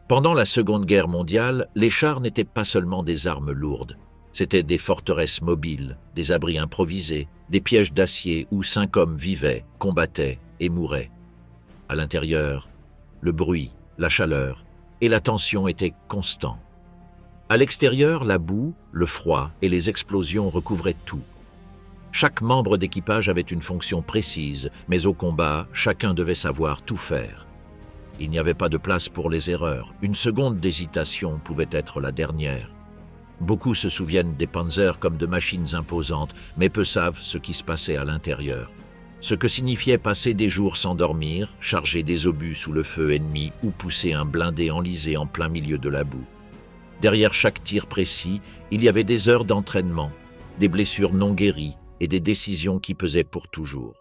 Pendant la Seconde Guerre mondiale, les chars n'étaient pas seulement des armes lourdes. C'étaient des forteresses mobiles, des abris improvisés, des pièges d'acier où 5 hommes vivaient, combattaient et mouraient. À l'intérieur, le bruit, la chaleur et la tension étaient constants. À l'extérieur, la boue, le froid et les explosions recouvraient tout. Chaque membre d'équipage avait une fonction précise, mais au combat, chacun devait savoir tout faire. Il n'y avait pas de place pour les erreurs. Une seconde d'hésitation pouvait être la dernière. Beaucoup se souviennent des panzers comme de machines imposantes, mais peu savent ce qui se passait à l'intérieur. Ce que signifiait passer des jours sans dormir, charger des obus sous le feu ennemi ou pousser un blindé enlisé en plein milieu de la boue. Derrière chaque tir précis, il y avait des heures d'entraînement, des blessures non guéries et des décisions qui pesaient pour toujours.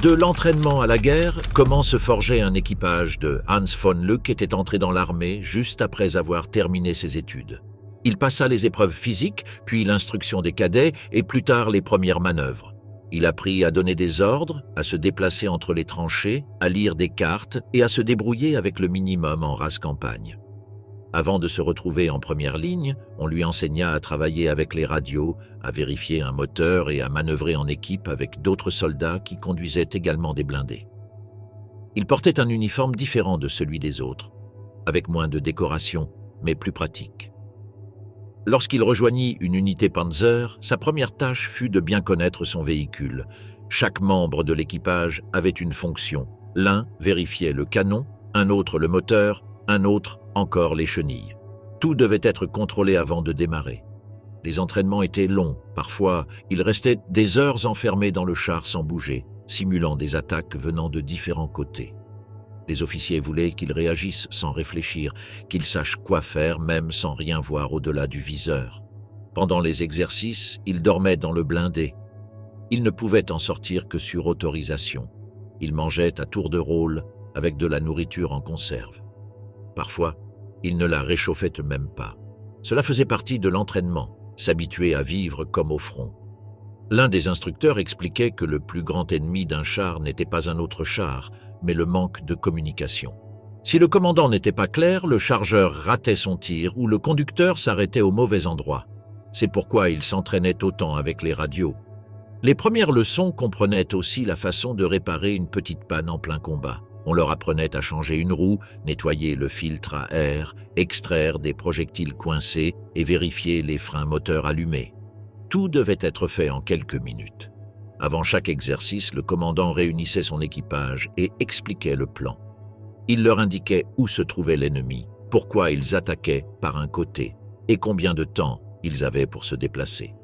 De l'entraînement à la guerre, comment se forgeait un équipage de Hans von Lück était entré dans l'armée juste après avoir terminé ses études. Il passa les épreuves physiques, puis l'instruction des cadets et plus tard les premières manœuvres. Il apprit à donner des ordres, à se déplacer entre les tranchées, à lire des cartes et à se débrouiller avec le minimum en race campagne. Avant de se retrouver en première ligne, on lui enseigna à travailler avec les radios, à vérifier un moteur et à manœuvrer en équipe avec d'autres soldats qui conduisaient également des blindés. Il portait un uniforme différent de celui des autres, avec moins de décoration, mais plus pratique. Lorsqu'il rejoignit une unité Panzer, sa première tâche fut de bien connaître son véhicule. Chaque membre de l'équipage avait une fonction. L'un vérifiait le canon, un autre le moteur, un autre encore les chenilles. Tout devait être contrôlé avant de démarrer. Les entraînements étaient longs. Parfois, il restait des heures enfermé dans le char sans bouger, simulant des attaques venant de différents côtés. Les officiers voulaient qu'il réagisse sans réfléchir, qu'il sache quoi faire même sans rien voir au-delà du viseur. Pendant les exercices, il dormait dans le blindé. Il ne pouvait en sortir que sur autorisation. Il mangeait à tour de rôle avec de la nourriture en conserve. Parfois, il ne la réchauffait même pas. Cela faisait partie de l'entraînement, s'habituer à vivre comme au front. L'un des instructeurs expliquait que le plus grand ennemi d'un char n'était pas un autre char, mais le manque de communication. Si le commandant n'était pas clair, le chargeur ratait son tir ou le conducteur s'arrêtait au mauvais endroit. C'est pourquoi il s'entraînait autant avec les radios. Les premières leçons comprenaient aussi la façon de réparer une petite panne en plein combat. On leur apprenait à changer une roue, nettoyer le filtre à air, extraire des projectiles coincés et vérifier les freins moteurs allumés. Tout devait être fait en quelques minutes. Avant chaque exercice, le commandant réunissait son équipage et expliquait le plan. Il leur indiquait où se trouvait l'ennemi, pourquoi ils attaquaient par un côté et combien de temps ils avaient pour se déplacer.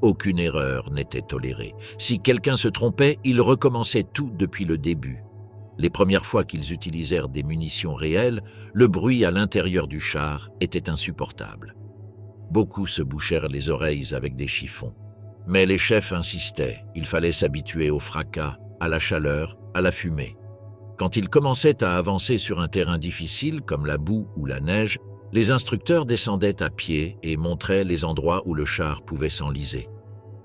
Aucune erreur n'était tolérée. Si quelqu'un se trompait, il recommençait tout depuis le début. Les premières fois qu'ils utilisèrent des munitions réelles, le bruit à l'intérieur du char était insupportable. Beaucoup se bouchèrent les oreilles avec des chiffons. Mais les chefs insistaient, il fallait s'habituer au fracas, à la chaleur, à la fumée. Quand ils commençaient à avancer sur un terrain difficile comme la boue ou la neige, les instructeurs descendaient à pied et montraient les endroits où le char pouvait s'enliser.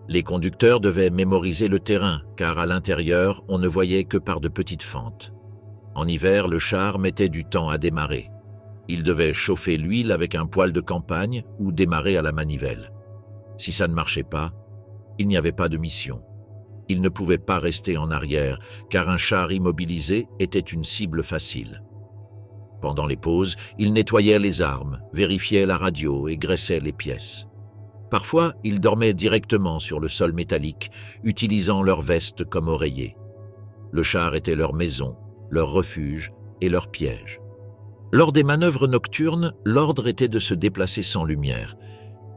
Les conducteurs devaient mémoriser le terrain, car à l'intérieur, on ne voyait que par de petites fentes. En hiver, le char mettait du temps à démarrer. Il devait chauffer l'huile avec un poêle de campagne ou démarrer à la manivelle. Si ça ne marchait pas, il n'y avait pas de mission. Il ne pouvait pas rester en arrière, car un char immobilisé était une cible facile. Pendant les pauses, il nettoyait les armes, vérifiait la radio et graissait les pièces. Parfois, ils dormaient directement sur le sol métallique, utilisant leur veste comme oreiller. Le char était leur maison, leur refuge et leur piège. Lors des manœuvres nocturnes, l'ordre était de se déplacer sans lumière.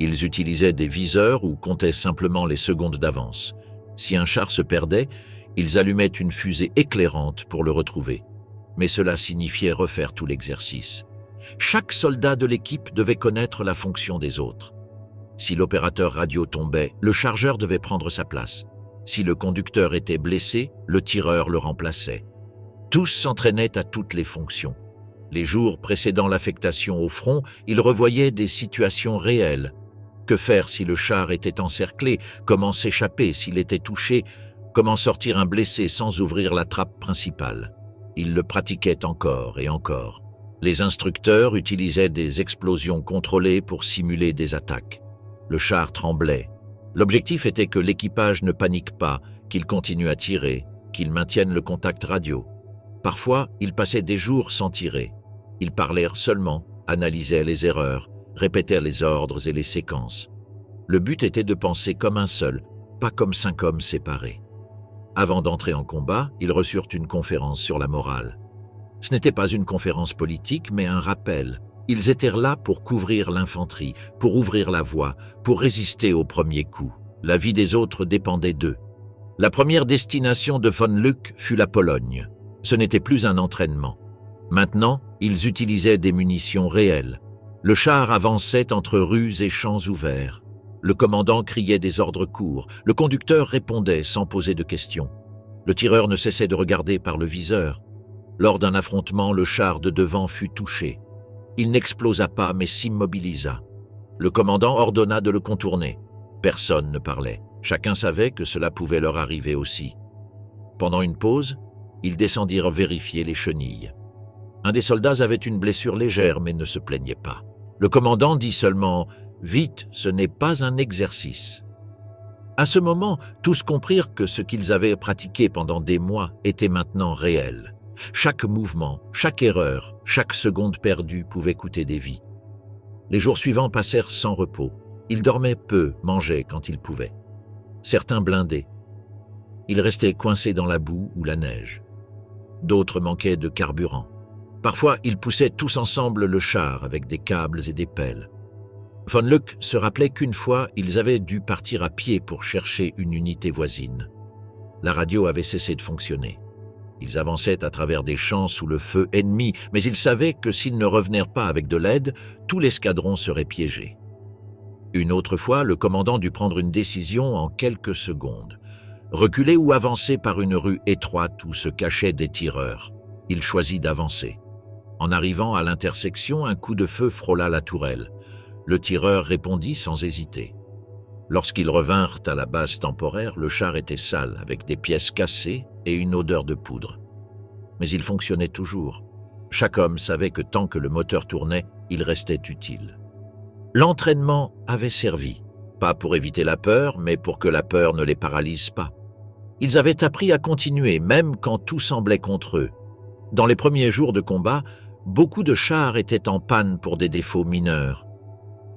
Ils utilisaient des viseurs ou comptaient simplement les secondes d'avance. Si un char se perdait, ils allumaient une fusée éclairante pour le retrouver. Mais cela signifiait refaire tout l'exercice. Chaque soldat de l'équipe devait connaître la fonction des autres. Si l'opérateur radio tombait, le chargeur devait prendre sa place. Si le conducteur était blessé, le tireur le remplaçait. Tous s'entraînaient à toutes les fonctions. Les jours précédant l'affectation au front, ils revoyaient des situations réelles. Que faire si le char était encerclé? Comment s'échapper s'il était touché? Comment sortir un blessé sans ouvrir la trappe principale? Ils le pratiquaient encore et encore. Les instructeurs utilisaient des explosions contrôlées pour simuler des attaques. Le char tremblait. L'objectif était que l'équipage ne panique pas, qu'il continue à tirer, qu'il maintienne le contact radio. Parfois, ils passaient des jours sans tirer. Ils parlèrent seulement, analysaient les erreurs, répétèrent les ordres et les séquences. Le but était de penser comme un seul, pas comme 5 hommes séparés. Avant d'entrer en combat, ils reçurent une conférence sur la morale. Ce n'était pas une conférence politique, mais un rappel. Ils étaient là pour couvrir l'infanterie, pour ouvrir la voie, pour résister au premier coup. La vie des autres dépendait d'eux. La première destination de von Luck fut la Pologne. Ce n'était plus un entraînement. Maintenant, ils utilisaient des munitions réelles. Le char avançait entre rues et champs ouverts. Le commandant criait des ordres courts. Le conducteur répondait sans poser de questions. Le tireur ne cessait de regarder par le viseur. Lors d'un affrontement, le char de devant fut touché. Il n'explosa pas, mais s'immobilisa. Le commandant ordonna de le contourner. Personne ne parlait. Chacun savait que cela pouvait leur arriver aussi. Pendant une pause, ils descendirent vérifier les chenilles. Un des soldats avait une blessure légère, mais ne se plaignait pas. Le commandant dit seulement « Vite, ce n'est pas un exercice ». À ce moment, tous comprirent que ce qu'ils avaient pratiqué pendant des mois était maintenant réel. Chaque mouvement, chaque erreur, chaque seconde perdue pouvait coûter des vies. Les jours suivants passèrent sans repos. Ils dormaient peu, mangeaient quand ils pouvaient. Certains blindaient. Ils restaient coincés dans la boue ou la neige. D'autres manquaient de carburant. Parfois, ils poussaient tous ensemble le char avec des câbles et des pelles. Von Luck se rappelait qu'une fois, ils avaient dû partir à pied pour chercher une unité voisine. La radio avait cessé de fonctionner. Ils avançaient à travers des champs sous le feu ennemi, mais ils savaient que s'ils ne revenaient pas avec de l'aide, tout l'escadron serait piégé. Une autre fois, le commandant dut prendre une décision en quelques secondes. Reculer ou avancer par une rue étroite où se cachaient des tireurs. Il choisit d'avancer. En arrivant à l'intersection, un coup de feu frôla la tourelle. Le tireur répondit sans hésiter. Lorsqu'ils revinrent à la base temporaire, le char était sale, avec des pièces cassées et une odeur de poudre. Mais il fonctionnait toujours. Chaque homme savait que tant que le moteur tournait, il restait utile. L'entraînement avait servi, pas pour éviter la peur, mais pour que la peur ne les paralyse pas. Ils avaient appris à continuer, même quand tout semblait contre eux. Dans les premiers jours de combat, beaucoup de chars étaient en panne pour des défauts mineurs.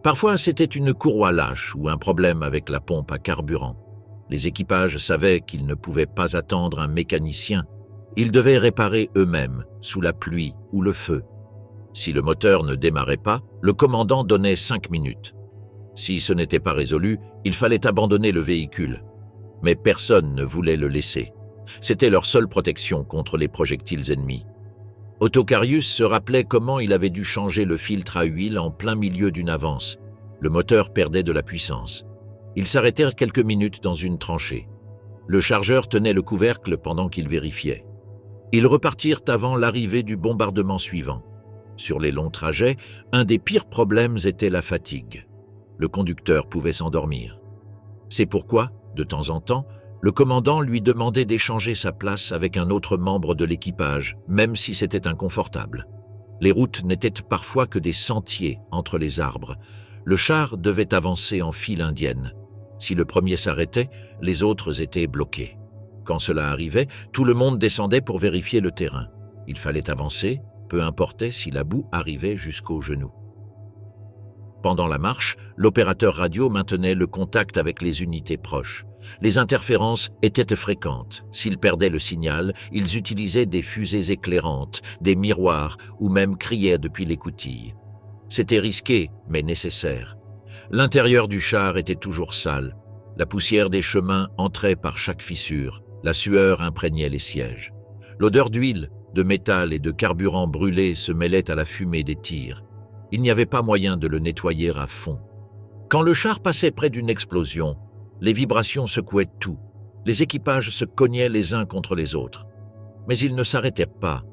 Parfois, c'était une courroie lâche ou un problème avec la pompe à carburant. Les équipages savaient qu'ils ne pouvaient pas attendre un mécanicien. Ils devaient réparer eux-mêmes, sous la pluie ou le feu. Si le moteur ne démarrait pas, le commandant donnait 5 minutes. Si ce n'était pas résolu, il fallait abandonner le véhicule. Mais personne ne voulait le laisser. C'était leur seule protection contre les projectiles ennemis. Otto Carius se rappelait comment il avait dû changer le filtre à huile en plein milieu d'une avance. Le moteur perdait de la puissance. Ils s'arrêtèrent quelques minutes dans une tranchée. Le chargeur tenait le couvercle pendant qu'ils vérifiaient. Ils repartirent avant l'arrivée du bombardement suivant. Sur les longs trajets, un des pires problèmes était la fatigue. Le conducteur pouvait s'endormir. C'est pourquoi, de temps en temps, le commandant lui demandait d'échanger sa place avec un autre membre de l'équipage, même si c'était inconfortable. Les routes n'étaient parfois que des sentiers entre les arbres. Le char devait avancer en file indienne. Si le premier s'arrêtait, les autres étaient bloqués. Quand cela arrivait, tout le monde descendait pour vérifier le terrain. Il fallait avancer, peu importait si la boue arrivait jusqu'aux genoux. Pendant la marche, l'opérateur radio maintenait le contact avec les unités proches. Les interférences étaient fréquentes. S'ils perdaient le signal, ils utilisaient des fusées éclairantes, des miroirs ou même criaient depuis l'écoutille. C'était risqué, mais nécessaire. L'intérieur du char était toujours sale. La poussière des chemins entrait par chaque fissure. La sueur imprégnait les sièges. L'odeur d'huile, de métal et de carburant brûlé se mêlait à la fumée des tirs. Il n'y avait pas moyen de le nettoyer à fond. Quand le char passait près d'une explosion, les vibrations secouaient tout. Les équipages se cognaient les uns contre les autres. Mais ils ne s'arrêtaient pas.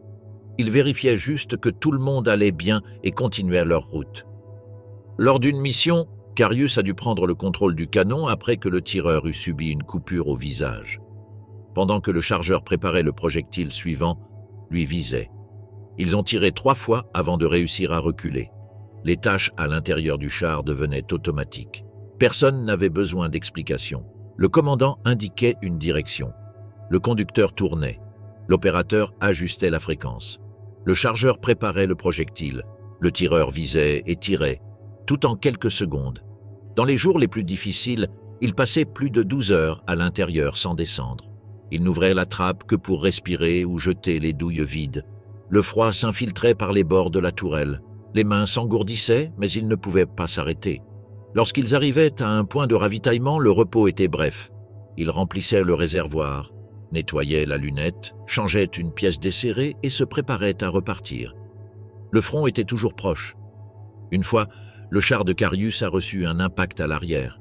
Ils vérifiaient juste que tout le monde allait bien et continuaient leur route. Lors d'une mission, Carius a dû prendre le contrôle du canon après que le tireur eut subi une coupure au visage. Pendant que le chargeur préparait le projectile suivant, lui visaient. Ils ont tiré 3 fois avant de réussir à reculer. Les tâches à l'intérieur du char devenaient automatiques. Personne n'avait besoin d'explication. Le commandant indiquait une direction. Le conducteur tournait. L'opérateur ajustait la fréquence. Le chargeur préparait le projectile. Le tireur visait et tirait, tout en quelques secondes. Dans les jours les plus difficiles, il passait plus de 12 heures à l'intérieur sans descendre. Il n'ouvrait la trappe que pour respirer ou jeter les douilles vides. Le froid s'infiltrait par les bords de la tourelle. Les mains s'engourdissaient, mais ils ne pouvaient pas s'arrêter. Lorsqu'ils arrivaient à un point de ravitaillement, le repos était bref. Ils remplissaient le réservoir, nettoyaient la lunette, changeaient une pièce desserrée et se préparaient à repartir. Le front était toujours proche. Une fois, le char de Carius a reçu un impact à l'arrière.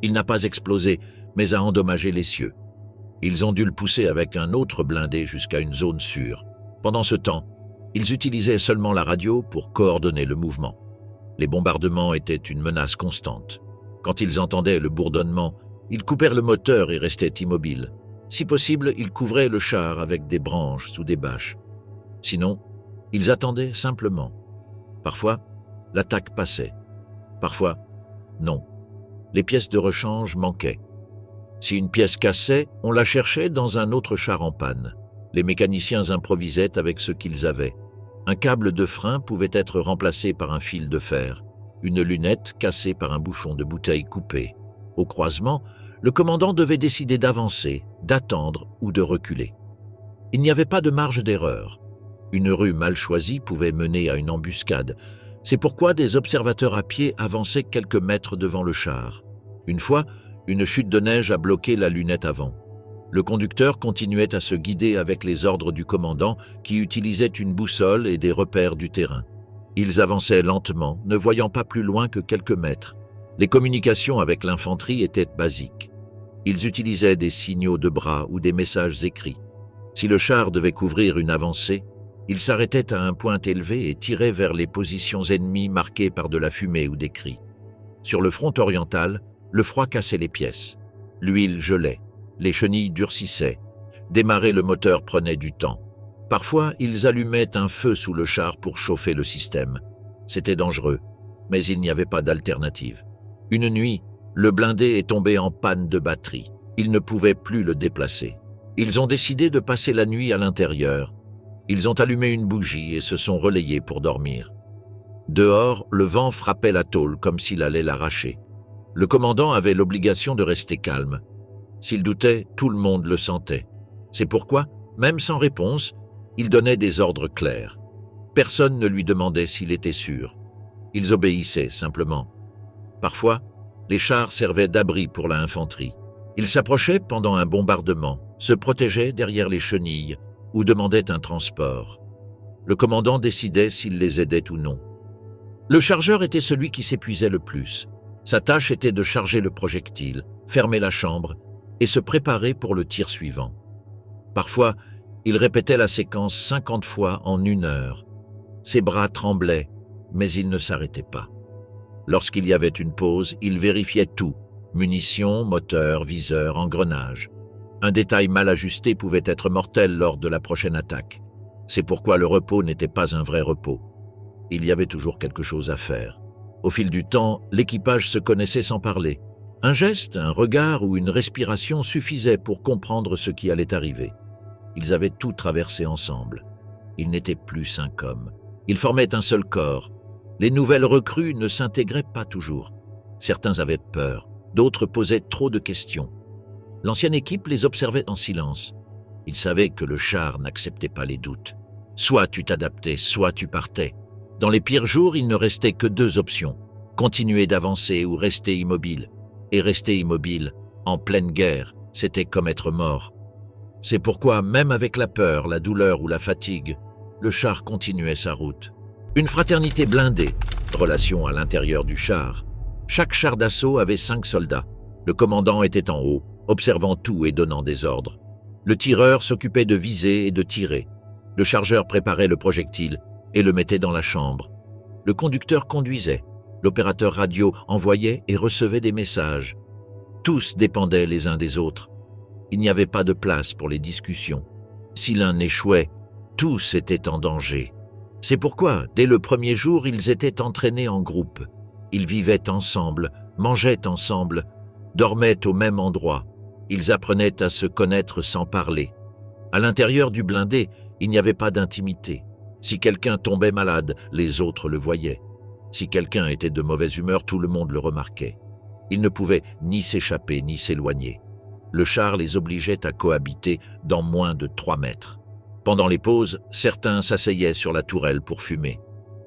Il n'a pas explosé, mais a endommagé l'essieu. Ils ont dû le pousser avec un autre blindé jusqu'à une zone sûre. Pendant ce temps, ils utilisaient seulement la radio pour coordonner le mouvement. Les bombardements étaient une menace constante. Quand ils entendaient le bourdonnement, ils coupèrent le moteur et restaient immobiles. Si possible, ils couvraient le char avec des branches ou des bâches. Sinon, ils attendaient simplement. Parfois, l'attaque passait. Parfois, non. Les pièces de rechange manquaient. Si une pièce cassait, on la cherchait dans un autre char en panne. Les mécaniciens improvisaient avec ce qu'ils avaient. Un câble de frein pouvait être remplacé par un fil de fer, une lunette cassée par un bouchon de bouteille coupé. Au croisement, le commandant devait décider d'avancer, d'attendre ou de reculer. Il n'y avait pas de marge d'erreur. Une rue mal choisie pouvait mener à une embuscade. C'est pourquoi des observateurs à pied avançaient quelques mètres devant le char. Une fois, une chute de neige a bloqué la lunette avant. Le conducteur continuait à se guider avec les ordres du commandant qui utilisait une boussole et des repères du terrain. Ils avançaient lentement, ne voyant pas plus loin que quelques mètres. Les communications avec l'infanterie étaient basiques. Ils utilisaient des signaux de bras ou des messages écrits. Si le char devait couvrir une avancée, il s'arrêtait à un point élevé et tirait vers les positions ennemies marquées par de la fumée ou des cris. Sur le front oriental, le froid cassait les pièces. L'huile gelait. Les chenilles durcissaient. Démarrer le moteur prenait du temps. Parfois, ils allumaient un feu sous le char pour chauffer le système. C'était dangereux, mais il n'y avait pas d'alternative. Une nuit, le blindé est tombé en panne de batterie. Ils ne pouvaient plus le déplacer. Ils ont décidé de passer la nuit à l'intérieur. Ils ont allumé une bougie et se sont relayés pour dormir. Dehors, le vent frappait la tôle comme s'il allait l'arracher. Le commandant avait l'obligation de rester calme. S'il doutait, tout le monde le sentait. C'est pourquoi, même sans réponse, il donnait des ordres clairs. Personne ne lui demandait s'il était sûr. Ils obéissaient simplement. Parfois, les chars servaient d'abri pour l'infanterie. Ils s'approchaient pendant un bombardement, se protégeaient derrière les chenilles ou demandaient un transport. Le commandant décidait s'il les aidait ou non. Le chargeur était celui qui s'épuisait le plus. Sa tâche était de charger le projectile, fermer la chambre et se préparer pour le tir suivant. Parfois, il répétait la séquence 50 fois en 1 heure. Ses bras tremblaient, mais il ne s'arrêtait pas. Lorsqu'il y avait une pause, il vérifiait tout, munitions, moteurs, viseurs, engrenages. Un détail mal ajusté pouvait être mortel lors de la prochaine attaque. C'est pourquoi le repos n'était pas un vrai repos. Il y avait toujours quelque chose à faire. Au fil du temps, l'équipage se connaissait sans parler. Un geste, un regard ou une respiration suffisaient pour comprendre ce qui allait arriver. Ils avaient tout traversé ensemble. Ils n'étaient plus 5 hommes. Ils formaient un seul corps. Les nouvelles recrues ne s'intégraient pas toujours. Certains avaient peur, d'autres posaient trop de questions. L'ancienne équipe les observait en silence. Ils savaient que le char n'acceptait pas les doutes. Soit tu t'adaptais, soit tu partais. Dans les pires jours, il ne restait que 2 options. Continuer d'avancer ou rester immobile. Et rester immobile, en pleine guerre, c'était comme être mort. C'est pourquoi, même avec la peur, la douleur ou la fatigue, le char continuait sa route. Une fraternité blindée, relation à l'intérieur du char. Chaque char d'assaut avait 5 soldats. Le commandant était en haut, observant tout et donnant des ordres. Le tireur s'occupait de viser et de tirer. Le chargeur préparait le projectile et le mettait dans la chambre. Le conducteur conduisait. L'opérateur radio envoyait et recevait des messages. Tous dépendaient les uns des autres. Il n'y avait pas de place pour les discussions. Si l'un échouait, Tous étaient en danger. C'est pourquoi, dès le premier jour, ils étaient entraînés en groupe. Ils vivaient ensemble, mangeaient ensemble, dormaient au même endroit. Ils apprenaient à se connaître sans parler. À l'intérieur du blindé, il n'y avait pas d'intimité. Si quelqu'un tombait malade, les autres le voyaient. Si quelqu'un était de mauvaise humeur, tout le monde le remarquait. Ils ne pouvaient ni s'échapper ni s'éloigner. Le char les obligeait à cohabiter dans moins de 3 mètres. Pendant les pauses, certains s'asseyaient sur la tourelle pour fumer.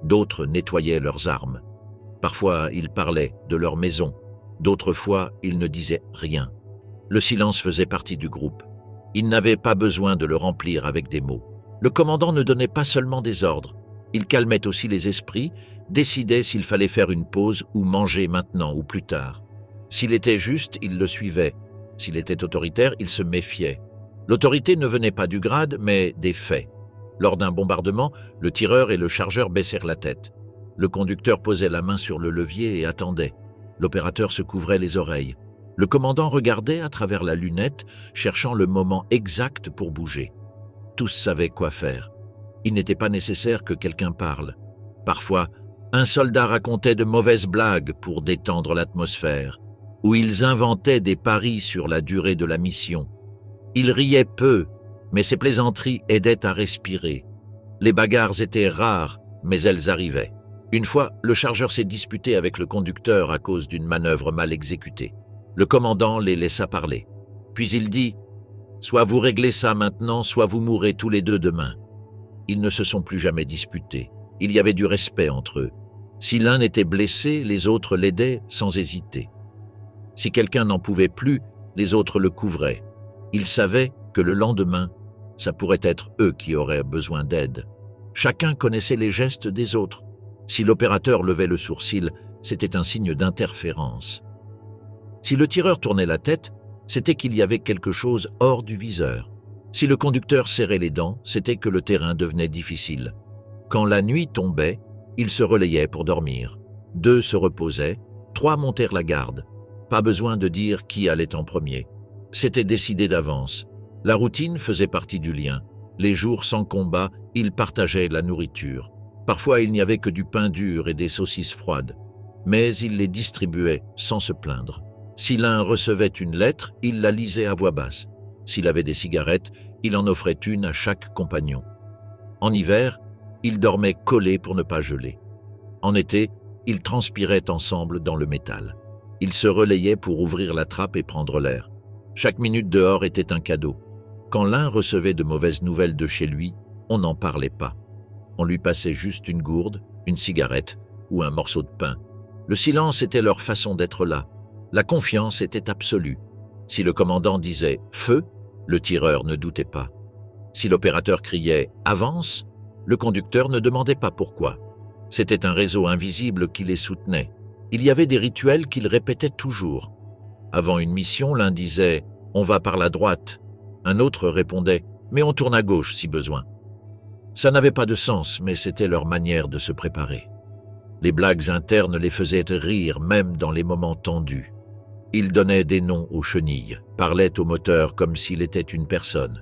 D'autres nettoyaient leurs armes. Parfois, ils parlaient de leur maison. D'autres fois, ils ne disaient rien. Le silence faisait partie du groupe. Ils n'avaient pas besoin de le remplir avec des mots. Le commandant ne donnait pas seulement des ordres. Il calmait aussi les esprits, décidait s'il fallait faire une pause ou manger maintenant ou plus tard. S'il était juste, il le suivait. S'il était autoritaire, il se méfiait. L'autorité ne venait pas du grade, mais des faits. Lors d'un bombardement, le tireur et le chargeur baissèrent la tête. Le conducteur posait la main sur le levier et attendait. L'opérateur se couvrait les oreilles. Le commandant regardait à travers la lunette, cherchant le moment exact pour bouger. Tous savaient quoi faire. Il n'était pas nécessaire que quelqu'un parle. Parfois, un soldat racontait de mauvaises blagues pour détendre l'atmosphère, ou ils inventaient des paris sur la durée de la mission. Ils riaient peu, mais ces plaisanteries aidaient à respirer. Les bagarres étaient rares, mais elles arrivaient. Une fois, le chargeur s'est disputé avec le conducteur à cause d'une manœuvre mal exécutée. Le commandant les laissa parler. Puis il dit « Soit vous réglez ça maintenant, soit vous mourrez tous les deux demain. » Ils ne se sont plus jamais disputés. Il y avait du respect entre eux. Si l'un était blessé, les autres l'aidaient sans hésiter. Si quelqu'un n'en pouvait plus, les autres le couvraient. Ils savaient que le lendemain, ça pourrait être eux qui auraient besoin d'aide. Chacun connaissait les gestes des autres. Si l'opérateur levait le sourcil, c'était un signe d'interférence. Si le tireur tournait la tête, c'était qu'il y avait quelque chose hors du viseur. Si le conducteur serrait les dents, c'était que le terrain devenait difficile. Quand la nuit tombait, ils se relayaient pour dormir. 2 se reposaient, 3 montèrent la garde. Pas besoin de dire qui allait en premier. C'était décidé d'avance. La routine faisait partie du lien. Les jours sans combat, ils partageaient la nourriture. Parfois, il n'y avait que du pain dur et des saucisses froides. Mais ils les distribuaient sans se plaindre. Si l'un recevait une lettre, il la lisait à voix basse. S'il avait des cigarettes, il en offrait une à chaque compagnon. En hiver, ils dormaient collés pour ne pas geler. En été, ils transpiraient ensemble dans le métal. Ils se relayaient pour ouvrir la trappe et prendre l'air. Chaque minute dehors était un cadeau. Quand l'un recevait de mauvaises nouvelles de chez lui, on n'en parlait pas. On lui passait juste une gourde, une cigarette ou un morceau de pain. Le silence était leur façon d'être là. La confiance était absolue. Si le commandant disait « feu », le tireur ne doutait pas. Si l'opérateur criait « avance », le conducteur ne demandait pas pourquoi. C'était un réseau invisible qui les soutenait. Il y avait des rituels qu'ils répétaient toujours. Avant une mission, l'un disait « on va par la droite ». Un autre répondait « mais on tourne à gauche si besoin ». Ça n'avait pas de sens, mais c'était leur manière de se préparer. Les blagues internes les faisaient rire même dans les moments tendus. Ils donnaient des noms aux chenilles, parlaient au moteur comme s'il était une personne.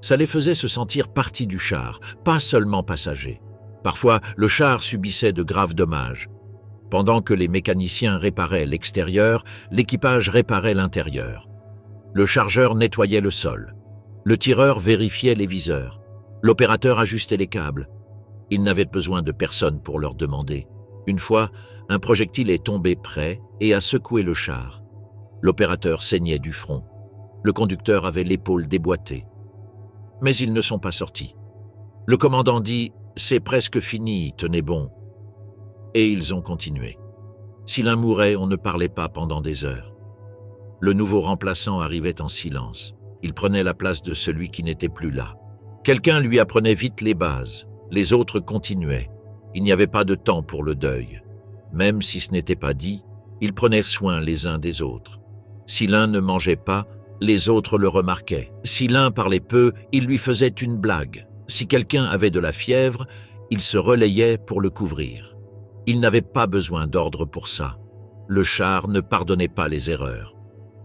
Ça les faisait se sentir partie du char, pas seulement passagers. Parfois, le char subissait de graves dommages. Pendant que les mécaniciens réparaient l'extérieur, l'équipage réparait l'intérieur. Le chargeur nettoyait le sol. Le tireur vérifiait les viseurs. L'opérateur ajustait les câbles. Ils n'avaient besoin de personne pour leur demander. Une fois, un projectile est tombé près et a secoué le char. L'opérateur saignait du front. Le conducteur avait l'épaule déboîtée. Mais ils ne sont pas sortis. Le commandant dit « c'est presque fini, tenez bon ». Et ils ont continué. Si l'un mourait, on ne parlait pas pendant des heures. Le nouveau remplaçant arrivait en silence. Il prenait la place de celui qui n'était plus là. Quelqu'un lui apprenait vite les bases. Les autres continuaient. Il n'y avait pas de temps pour le deuil. Même si ce n'était pas dit, ils prenaient soin les uns des autres. Si l'un ne mangeait pas, les autres le remarquaient. Si l'un parlait peu, il lui faisait une blague. Si quelqu'un avait de la fièvre, il se relayait pour le couvrir. Il n'avait pas besoin d'ordre pour ça. Le char ne pardonnait pas les erreurs.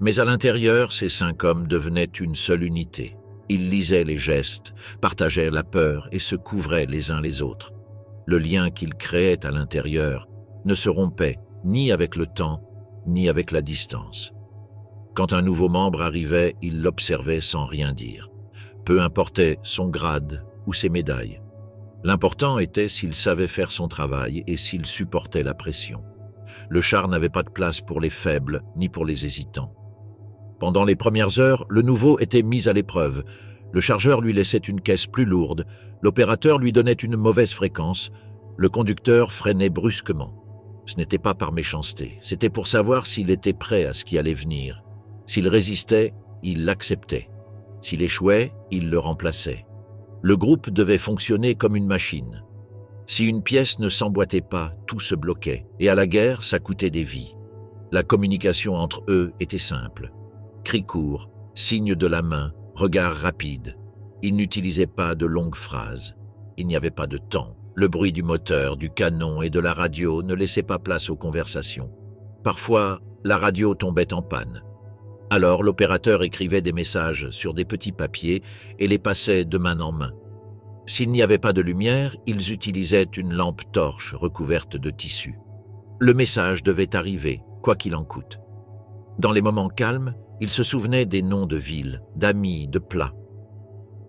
Mais à l'intérieur, ces 5 hommes devenaient une seule unité. Ils lisaient les gestes, partageaient la peur et se couvraient les uns les autres. Le lien qu'ils créaient à l'intérieur ne se rompait ni avec le temps, ni avec la distance. Quand un nouveau membre arrivait, ils l'observaient sans rien dire. Peu importait son grade ou ses médailles. L'important était s'il savait faire son travail et s'il supportait la pression. Le char n'avait pas de place pour les faibles ni pour les hésitants. Pendant les premières heures, le nouveau était mis à l'épreuve. Le chargeur lui laissait une caisse plus lourde, l'opérateur lui donnait une mauvaise fréquence, le conducteur freinait brusquement. Ce n'était pas par méchanceté, c'était pour savoir s'il était prêt à ce qui allait venir. S'il résistait, il l'acceptait. S'il échouait, il le remplaçait. Le groupe devait fonctionner comme une machine. Si une pièce ne s'emboîtait pas, tout se bloquait, et à la guerre, ça coûtait des vies. La communication entre eux était simple. Cris courts, signes de la main, regards rapides. Ils n'utilisaient pas de longues phrases. Il n'y avait pas de temps. Le bruit du moteur, du canon et de la radio ne laissait pas place aux conversations. Parfois, la radio tombait en panne. Alors l'opérateur écrivait des messages sur des petits papiers et les passait de main en main. S'il n'y avait pas de lumière, ils utilisaient une lampe torche recouverte de tissu. Le message devait arriver, quoi qu'il en coûte. Dans les moments calmes, ils se souvenaient des noms de villes, d'amis, de plats.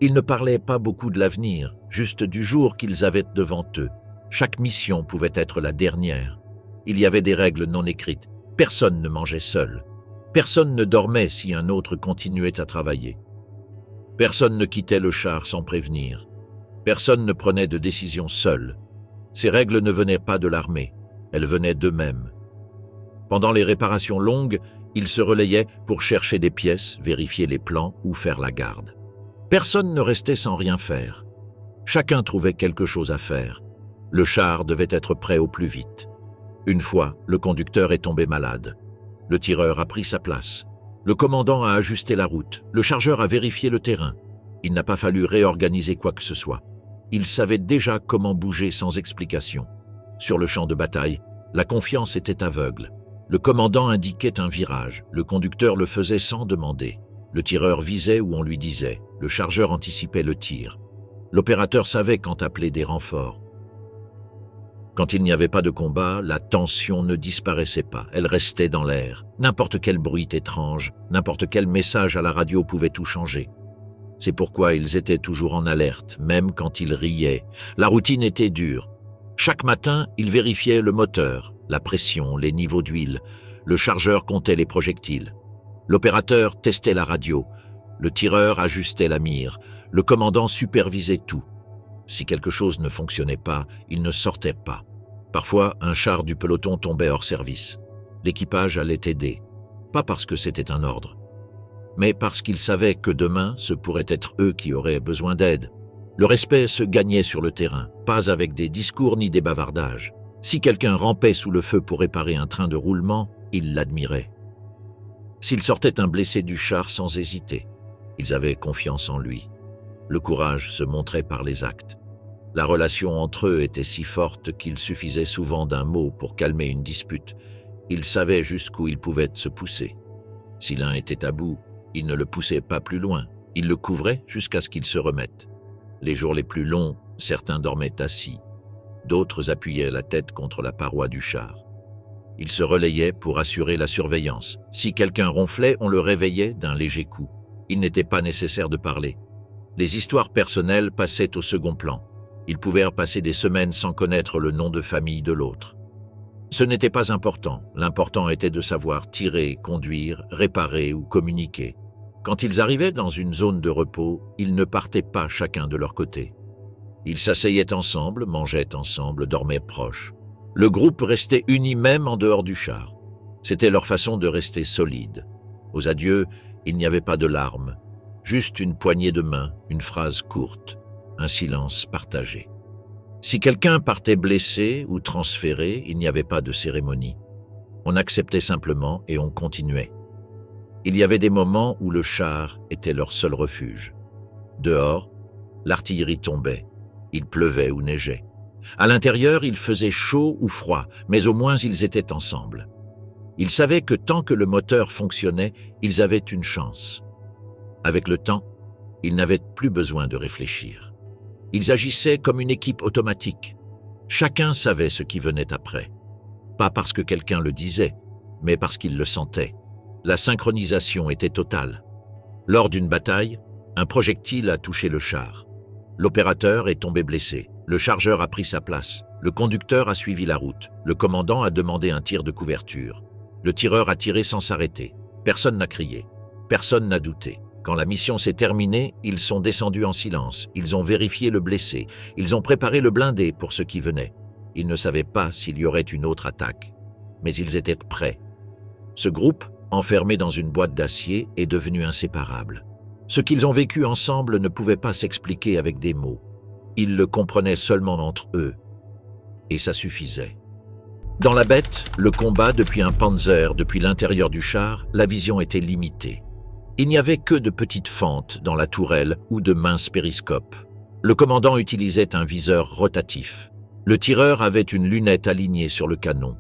Ils ne parlaient pas beaucoup de l'avenir, juste du jour qu'ils avaient devant eux. Chaque mission pouvait être la dernière. Il y avait des règles non écrites. Personne ne mangeait seul. Personne ne dormait si un autre continuait à travailler. Personne ne quittait le char sans prévenir. Personne ne prenait de décision seul. Ces règles ne venaient pas de l'armée, elles venaient d'eux-mêmes. Pendant les réparations longues, ils se relayaient pour chercher des pièces, vérifier les plans ou faire la garde. Personne ne restait sans rien faire. Chacun trouvait quelque chose à faire. Le char devait être prêt au plus vite. Une fois, le conducteur est tombé malade. Le tireur a pris sa place. Le commandant a ajusté la route. Le chargeur a vérifié le terrain. Il n'a pas fallu réorganiser quoi que ce soit. Il savait déjà comment bouger sans explication. Sur le champ de bataille, la confiance était aveugle. Le commandant indiquait un virage. Le conducteur le faisait sans demander. Le tireur visait où on lui disait. Le chargeur anticipait le tir. L'opérateur savait quand appeler des renforts. Quand il n'y avait pas de combat, la tension ne disparaissait pas, elle restait dans l'air. N'importe quel bruit étrange, n'importe quel message à la radio pouvait tout changer. C'est pourquoi ils étaient toujours en alerte, même quand ils riaient. La routine était dure. Chaque matin, ils vérifiaient le moteur, la pression, les niveaux d'huile. Le chargeur comptait les projectiles. L'opérateur testait la radio. Le tireur ajustait la mire. Le commandant supervisait tout. Si quelque chose ne fonctionnait pas, il ne sortait pas. Parfois, un char du peloton tombait hors service. L'équipage allait aider, pas parce que c'était un ordre, mais parce qu'ils savaient que demain, ce pourrait être eux qui auraient besoin d'aide. Le respect se gagnait sur le terrain, pas avec des discours ni des bavardages. Si quelqu'un rampait sous le feu pour réparer un train de roulement, ils l'admiraient. S'il sortait un blessé du char sans hésiter, ils avaient confiance en lui. Le courage se montrait par les actes. La relation entre eux était si forte qu'il suffisait souvent d'un mot pour calmer une dispute. Ils savaient jusqu'où ils pouvaient se pousser. Si l'un était à bout, ils ne le poussaient pas plus loin. Ils le couvraient jusqu'à ce qu'il se remette. Les jours les plus longs, certains dormaient assis. D'autres appuyaient la tête contre la paroi du char. Ils se relayaient pour assurer la surveillance. Si quelqu'un ronflait, on le réveillait d'un léger coup. Il n'était pas nécessaire de parler. Les histoires personnelles passaient au second plan. Ils pouvaient passer des semaines sans connaître le nom de famille de l'autre. Ce n'était pas important. L'important était de savoir tirer, conduire, réparer ou communiquer. Quand ils arrivaient dans une zone de repos, ils ne partaient pas chacun de leur côté. Ils s'asseyaient ensemble, mangeaient ensemble, dormaient proches. Le groupe restait uni même en dehors du char. C'était leur façon de rester solide. Aux adieux, il n'y avait pas de larmes, juste une poignée de main, une phrase courte, un silence partagé. Si quelqu'un partait blessé ou transféré, il n'y avait pas de cérémonie. On acceptait simplement et on continuait. Il y avait des moments où le char était leur seul refuge. Dehors, l'artillerie tombait, il pleuvait ou neigeait. À l'intérieur, il faisait chaud ou froid, mais au moins ils étaient ensemble. Ils savaient que tant que le moteur fonctionnait, ils avaient une chance. Avec le temps, Ils n'avaient plus besoin de réfléchir. Ils agissaient comme une équipe automatique. Chacun savait ce qui venait après. Pas parce que quelqu'un le disait, mais parce qu'il le sentait. La synchronisation était totale. Lors d'une bataille, un projectile a touché le char. L'opérateur est tombé blessé. Le chargeur a pris sa place. Le conducteur a suivi la route. Le commandant a demandé un tir de couverture. Le tireur a tiré sans s'arrêter. Personne n'a crié. Personne n'a douté. Quand la mission s'est terminée, ils sont descendus en silence. Ils ont vérifié le blessé. Ils ont préparé le blindé pour ce qui venait. Ils ne savaient pas s'il y aurait une autre attaque. Mais ils étaient prêts. Ce groupe, enfermé dans une boîte d'acier, est devenu inséparable. Ce qu'ils ont vécu ensemble ne pouvait pas s'expliquer avec des mots. Ils le comprenaient seulement entre eux. Et ça suffisait. Dans la bête, le combat depuis un panzer, depuis l'intérieur du char, la vision était limitée. Il n'y avait que de petites fentes dans la tourelle ou de minces périscopes. Le commandant utilisait un viseur rotatif. Le tireur avait une lunette alignée sur le canon.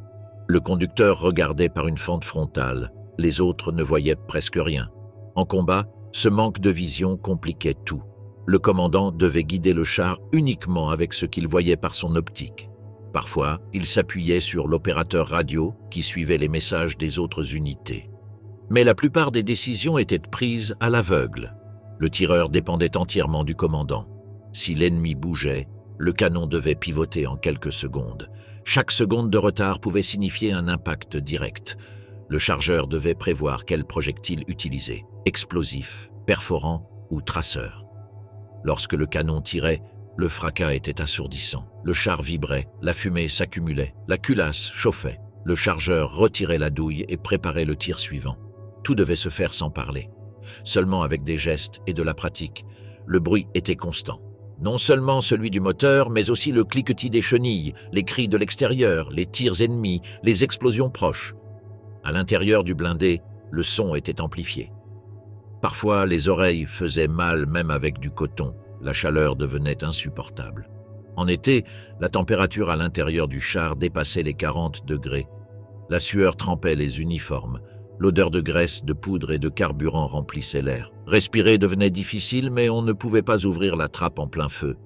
Le conducteur regardait par une fente frontale. Les autres ne voyaient presque rien. En combat, ce manque de vision compliquait tout. Le commandant devait guider le char uniquement avec ce qu'il voyait par son optique. Parfois, il s'appuyait sur l'opérateur radio qui suivait les messages des autres unités. Mais la plupart des décisions étaient prises à l'aveugle. Le tireur dépendait entièrement du commandant. Si l'ennemi bougeait, le canon devait pivoter en quelques secondes. Chaque seconde de retard pouvait signifier un impact direct. Le chargeur devait prévoir quel projectile utiliser, explosif, perforant ou traceur. Lorsque le canon tirait, le fracas était assourdissant. Le char vibrait, la fumée s'accumulait, la culasse chauffait. Le chargeur retirait la douille et préparait le tir suivant. Tout devait se faire sans parler, seulement avec des gestes et de la pratique. Le bruit était constant. Non seulement celui du moteur, mais aussi le cliquetis des chenilles, les cris de l'extérieur, les tirs ennemis, les explosions proches. À l'intérieur du blindé, le son était amplifié. Parfois, les oreilles faisaient mal même avec du coton. La chaleur devenait insupportable. En été, la température à l'intérieur du char dépassait les 40 degrés. La sueur trempait les uniformes. L'odeur de graisse, de poudre et de carburant remplissait l'air. Respirer devenait difficile, mais on ne pouvait pas ouvrir la trappe en plein feu.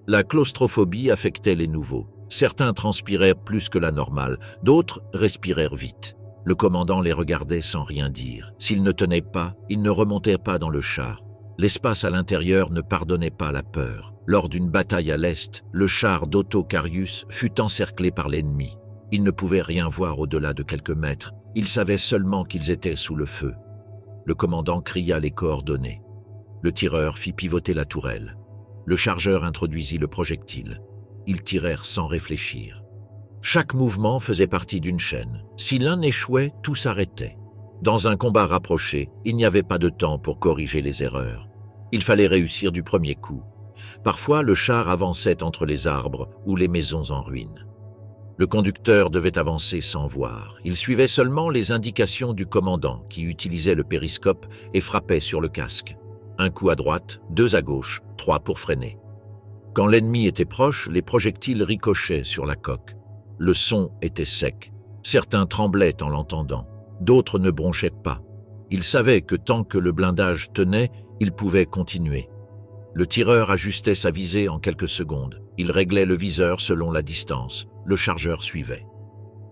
La claustrophobie affectait les nouveaux. Certains transpirèrent plus que la normale, d'autres respirèrent vite. Le commandant les regardait sans rien dire. S'ils ne tenaient pas, ils ne remontèrent pas dans le char. L'espace à l'intérieur ne pardonnait pas la peur. Lors d'une bataille à l'est, le char d'Otto Carius fut encerclé par l'ennemi. Ils ne pouvaient rien voir au-delà de quelques mètres. Ils savaient seulement qu'ils étaient sous le feu. Le commandant cria les coordonnées. Le tireur fit pivoter la tourelle. Le chargeur introduisit le projectile. Ils tirèrent sans réfléchir. Chaque mouvement faisait partie d'une chaîne. Si l'un échouait, tout s'arrêtait. Dans un combat rapproché, il n'y avait pas de temps pour corriger les erreurs. Il fallait réussir du premier coup. Parfois, le char avançait entre les arbres ou les maisons en ruine. Le conducteur devait avancer sans voir. Il suivait seulement les indications du commandant qui utilisait le périscope et frappait sur le casque. Un coup à droite, 2 à gauche, 3 pour freiner. Quand l'ennemi était proche, les projectiles ricochaient sur la coque. Le son était sec. Certains tremblaient en l'entendant. D'autres ne bronchaient pas. Ils savaient que tant que le blindage tenait, ils pouvaient continuer. Le tireur ajustait sa visée en quelques secondes. Il réglait le viseur selon la distance. Le chargeur suivait.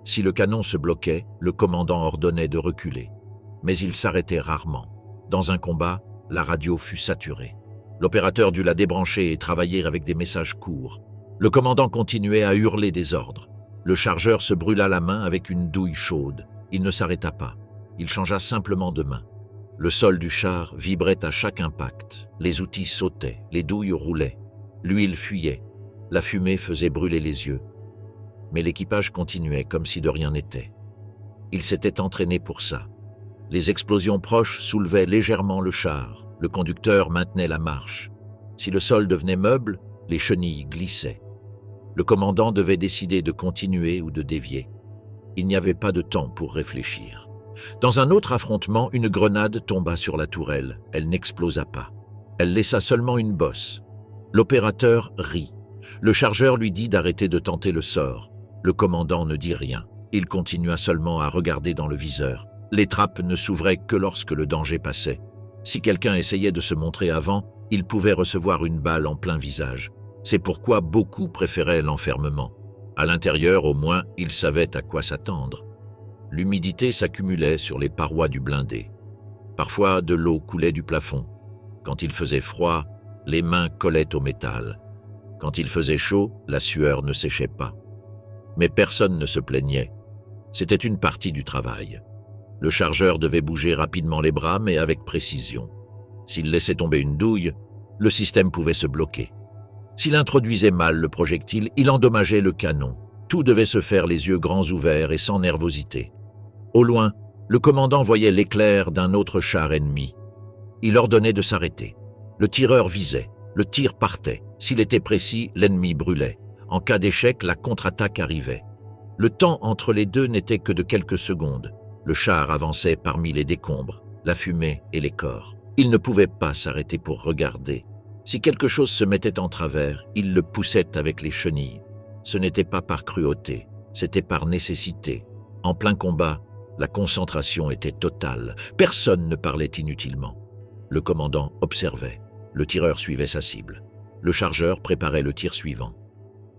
Si le canon se bloquait, le commandant ordonnait de reculer. Mais il s'arrêtait rarement. Dans un combat, la radio fut saturée. L'opérateur dut la débrancher et travailler avec des messages courts. Le commandant continuait à hurler des ordres. Le chargeur se brûla la main avec une douille chaude. Il ne s'arrêta pas. Il changea simplement de main. Le sol du char vibrait à chaque impact. Les outils sautaient, les douilles roulaient. L'huile fuyait. La fumée faisait brûler les yeux. Mais l'équipage continuait comme si de rien n'était. Il s'était entraîné pour ça. Les explosions proches soulevaient légèrement le char. Le conducteur maintenait la marche. Si le sol devenait meuble, les chenilles glissaient. Le commandant devait décider de continuer ou de dévier. Il n'y avait pas de temps pour réfléchir. Dans un autre affrontement, une grenade tomba sur la tourelle. Elle n'explosa pas. Elle laissa seulement une bosse. L'opérateur rit. Le chargeur lui dit d'arrêter de tenter le sort. Le commandant ne dit rien. Il continua seulement à regarder dans le viseur. Les trappes ne s'ouvraient que lorsque le danger passait. Si quelqu'un essayait de se montrer avant, Il pouvait recevoir une balle en plein visage. C'est pourquoi beaucoup préféraient l'enfermement. À l'intérieur, au moins, ils savaient à quoi s'attendre. L'humidité s'accumulait sur les parois du blindé. Parfois, de l'eau coulait du plafond. Quand il faisait froid, les mains collaient au métal. Quand il faisait chaud, la sueur ne séchait pas. Mais personne ne se plaignait. C'était une partie du travail. Le chargeur devait bouger rapidement les bras, mais avec précision. S'il laissait tomber une douille, le système pouvait se bloquer. S'il introduisait mal le projectile, il endommageait le canon. Tout devait se faire les yeux grands ouverts et sans nervosité. Au loin, le commandant voyait l'éclair d'un autre char ennemi. Il ordonnait de s'arrêter. Le tireur visait, le tir partait. S'il était précis, l'ennemi brûlait. En cas d'échec, la contre-attaque arrivait. Le temps entre les deux n'était que de quelques secondes. Le char avançait parmi les décombres, la fumée et les corps. Il ne pouvait pas s'arrêter pour regarder. Si quelque chose se mettait en travers, il le poussait avec les chenilles. Ce n'était pas par cruauté, c'était par nécessité. En plein combat, la concentration était totale. Personne ne parlait inutilement. Le commandant observait. Le tireur suivait sa cible. Le chargeur préparait le tir suivant.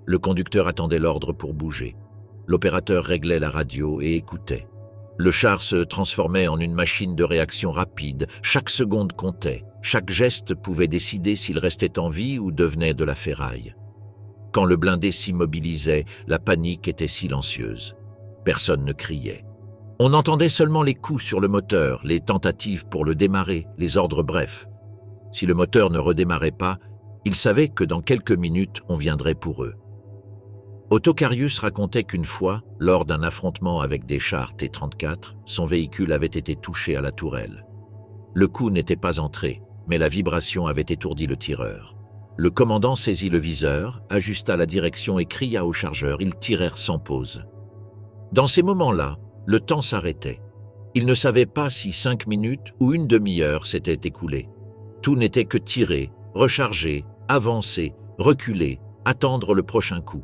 Le conducteur attendait l'ordre pour bouger. L'opérateur réglait la radio et écoutait. Le char se transformait en une machine de réaction rapide. Chaque seconde comptait. Chaque geste pouvait décider s'il restait en vie ou devenait de la ferraille. Quand le blindé s'immobilisait, la panique était silencieuse. Personne ne criait. On entendait seulement les coups sur le moteur, les tentatives pour le démarrer, les ordres brefs. Si le moteur ne redémarrait pas, ils savaient que dans quelques minutes, on viendrait pour eux. Ottokarius racontait qu'une fois, lors d'un affrontement avec des chars T-34, son véhicule avait été touché à la tourelle. Le coup n'était pas entré, mais la vibration avait étourdi le tireur. Le commandant saisit le viseur, ajusta la direction et cria aux chargeurs. Ils tirèrent sans pause. Dans ces moments-là, le temps s'arrêtait. Ils ne savaient pas si 5 minutes ou une demi-heure s'étaient écoulées. Tout n'était que tirer, recharger, avancer, reculer, attendre le prochain coup.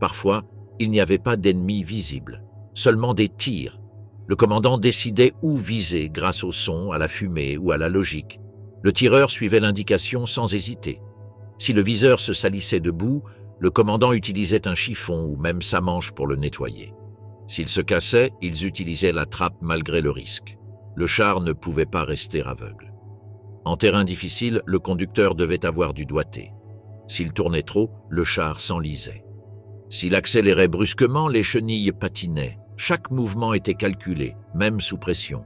Parfois, il n'y avait pas d'ennemis visibles, seulement des tirs. Le commandant décidait où viser grâce au son, à la fumée ou à la logique. Le tireur suivait l'indication sans hésiter. Si le viseur se salissait de boue, le commandant utilisait un chiffon ou même sa manche pour le nettoyer. S'il se cassait, ils utilisaient la trappe malgré le risque. Le char ne pouvait pas rester aveugle. En terrain difficile, le conducteur devait avoir du doigté. S'il tournait trop, le char s'enlisait. S'il accélérait brusquement, les chenilles patinaient. Chaque mouvement était calculé, même sous pression.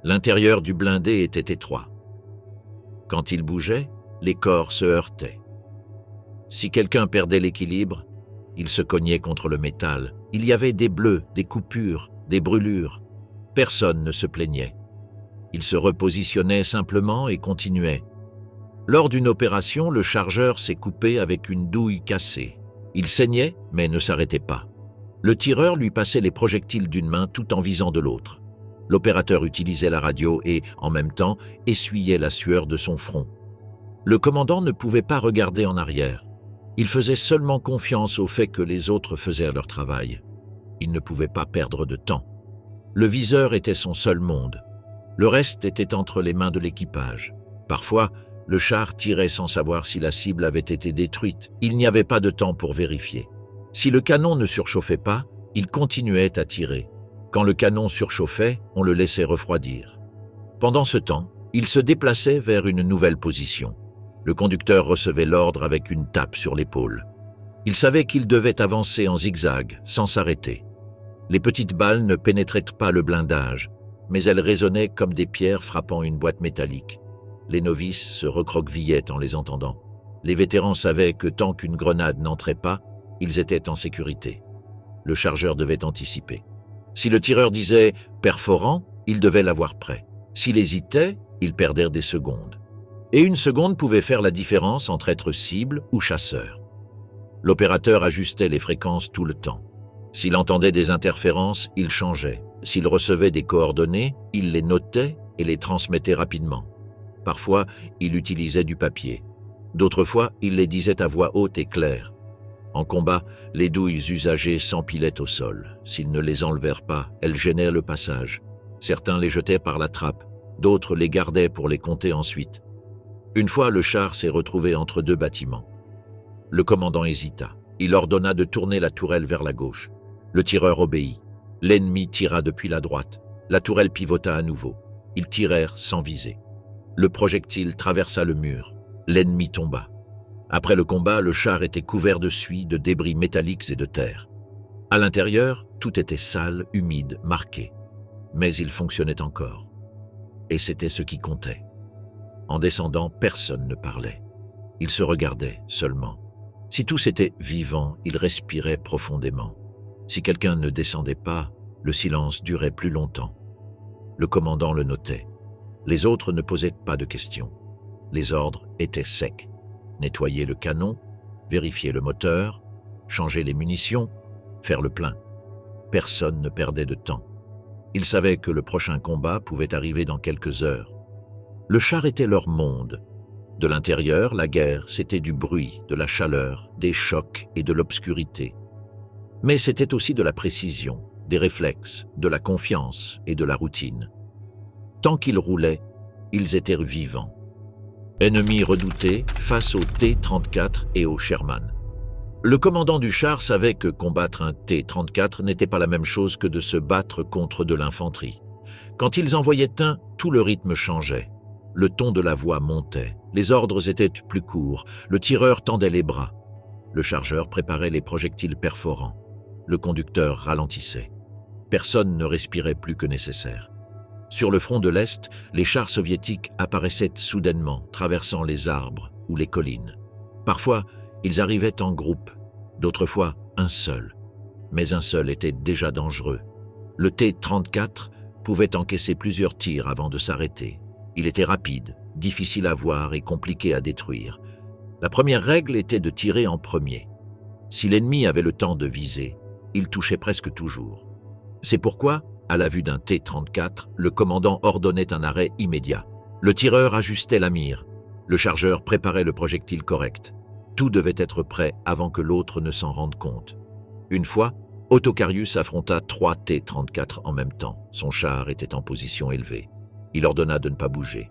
L'intérieur du blindé était étroit. Quand il bougeait, les corps se heurtaient. Si quelqu'un perdait l'équilibre, il se cognait contre le métal. Il y avait des bleus, des coupures, des brûlures. Personne ne se plaignait. Il se repositionnait simplement et continuait. Lors d'une opération, le chargeur s'est coupé avec une douille cassée. Il saignait, mais ne s'arrêtait pas. Le tireur lui passait les projectiles d'une main tout en visant de l'autre. L'opérateur utilisait la radio et, en même temps, essuyait la sueur de son front. Le commandant ne pouvait pas regarder en arrière. Il faisait seulement confiance au fait que les autres faisaient leur travail. Il ne pouvait pas perdre de temps. Le viseur était son seul monde. Le reste était entre les mains de l'équipage. Parfois, le char tirait sans savoir si la cible avait été détruite. Il n'y avait pas de temps pour vérifier. Si le canon ne surchauffait pas, il continuait à tirer. Quand le canon surchauffait, on le laissait refroidir. Pendant ce temps, il se déplaçait vers une nouvelle position. Le conducteur recevait l'ordre avec une tape sur l'épaule. Il savait qu'il devait avancer en zigzag, sans s'arrêter. Les petites balles ne pénétraient pas le blindage, mais elles résonnaient comme des pierres frappant une boîte métallique. Les novices se recroquevillaient en les entendant. Les vétérans savaient que tant qu'une grenade n'entrait pas, ils étaient en sécurité. Le chargeur devait anticiper. Si le tireur disait « perforant », il devait l'avoir prêt. S'il hésitait, ils perdèrent des secondes. Et une seconde pouvait faire la différence entre être cible ou chasseur. L'opérateur ajustait les fréquences tout le temps. S'il entendait des interférences, il changeait. S'il recevait des coordonnées, il les notait et les transmettait rapidement. Parfois, il utilisait du papier. D'autres fois, il les disait à voix haute et claire. En combat, les douilles usagées s'empilaient au sol. S'ils ne les enlevèrent pas, elles gênaient le passage. Certains les jetaient par la trappe, d'autres les gardaient pour les compter ensuite. Une fois, le char s'est retrouvé entre deux bâtiments. Le commandant hésita. Il ordonna de tourner la tourelle vers la gauche. Le tireur obéit. L'ennemi tira depuis la droite. La tourelle pivota à nouveau. Ils tirèrent sans viser. Le projectile traversa le mur. L'ennemi tomba. Après le combat, le char était couvert de suie, de débris métalliques et de terre. À l'intérieur, tout était sale, humide, marqué. Mais il fonctionnait encore. Et c'était ce qui comptait. En descendant, personne ne parlait. Ils se regardaient seulement. Si tous étaient vivants, ils respiraient profondément. Si quelqu'un ne descendait pas, le silence durait plus longtemps. Le commandant le notait. Les autres ne posaient pas de questions. Les ordres étaient secs. Nettoyer le canon, vérifier le moteur, changer les munitions, faire le plein. Personne ne perdait de temps. Ils savaient que le prochain combat pouvait arriver dans quelques heures. Le char était leur monde. De l'intérieur, la guerre, c'était du bruit, de la chaleur, des chocs et de l'obscurité. Mais c'était aussi de la précision, des réflexes, de la confiance et de la routine. Tant qu'ils roulaient, ils étaient vivants. Ennemis redoutés face au T-34 et au Sherman. Le commandant du char savait que combattre un T-34 n'était pas la même chose que de se battre contre de l'infanterie. Quand ils en voyaient un, tout le rythme changeait. Le ton de la voix montait, les ordres étaient plus courts, le tireur tendait les bras. Le chargeur préparait les projectiles perforants. Le conducteur ralentissait. Personne ne respirait plus que nécessaire. Sur le front de l'Est, les chars soviétiques apparaissaient soudainement, traversant les arbres ou les collines. Parfois, ils arrivaient en groupe, d'autres fois un seul. Mais un seul était déjà dangereux. Le T-34 pouvait encaisser plusieurs tirs avant de s'arrêter. Il était rapide, difficile à voir et compliqué à détruire. La première règle était de tirer en premier. Si l'ennemi avait le temps de viser, il touchait presque toujours. C'est pourquoi, à la vue d'un T-34, le commandant ordonnait un arrêt immédiat. Le tireur ajustait la mire. Le chargeur préparait le projectile correct. Tout devait être prêt avant que l'autre ne s'en rende compte. Une fois, Ottokarius affronta 3 T-34 en même temps. Son char était en position élevée. Il ordonna de ne pas bouger.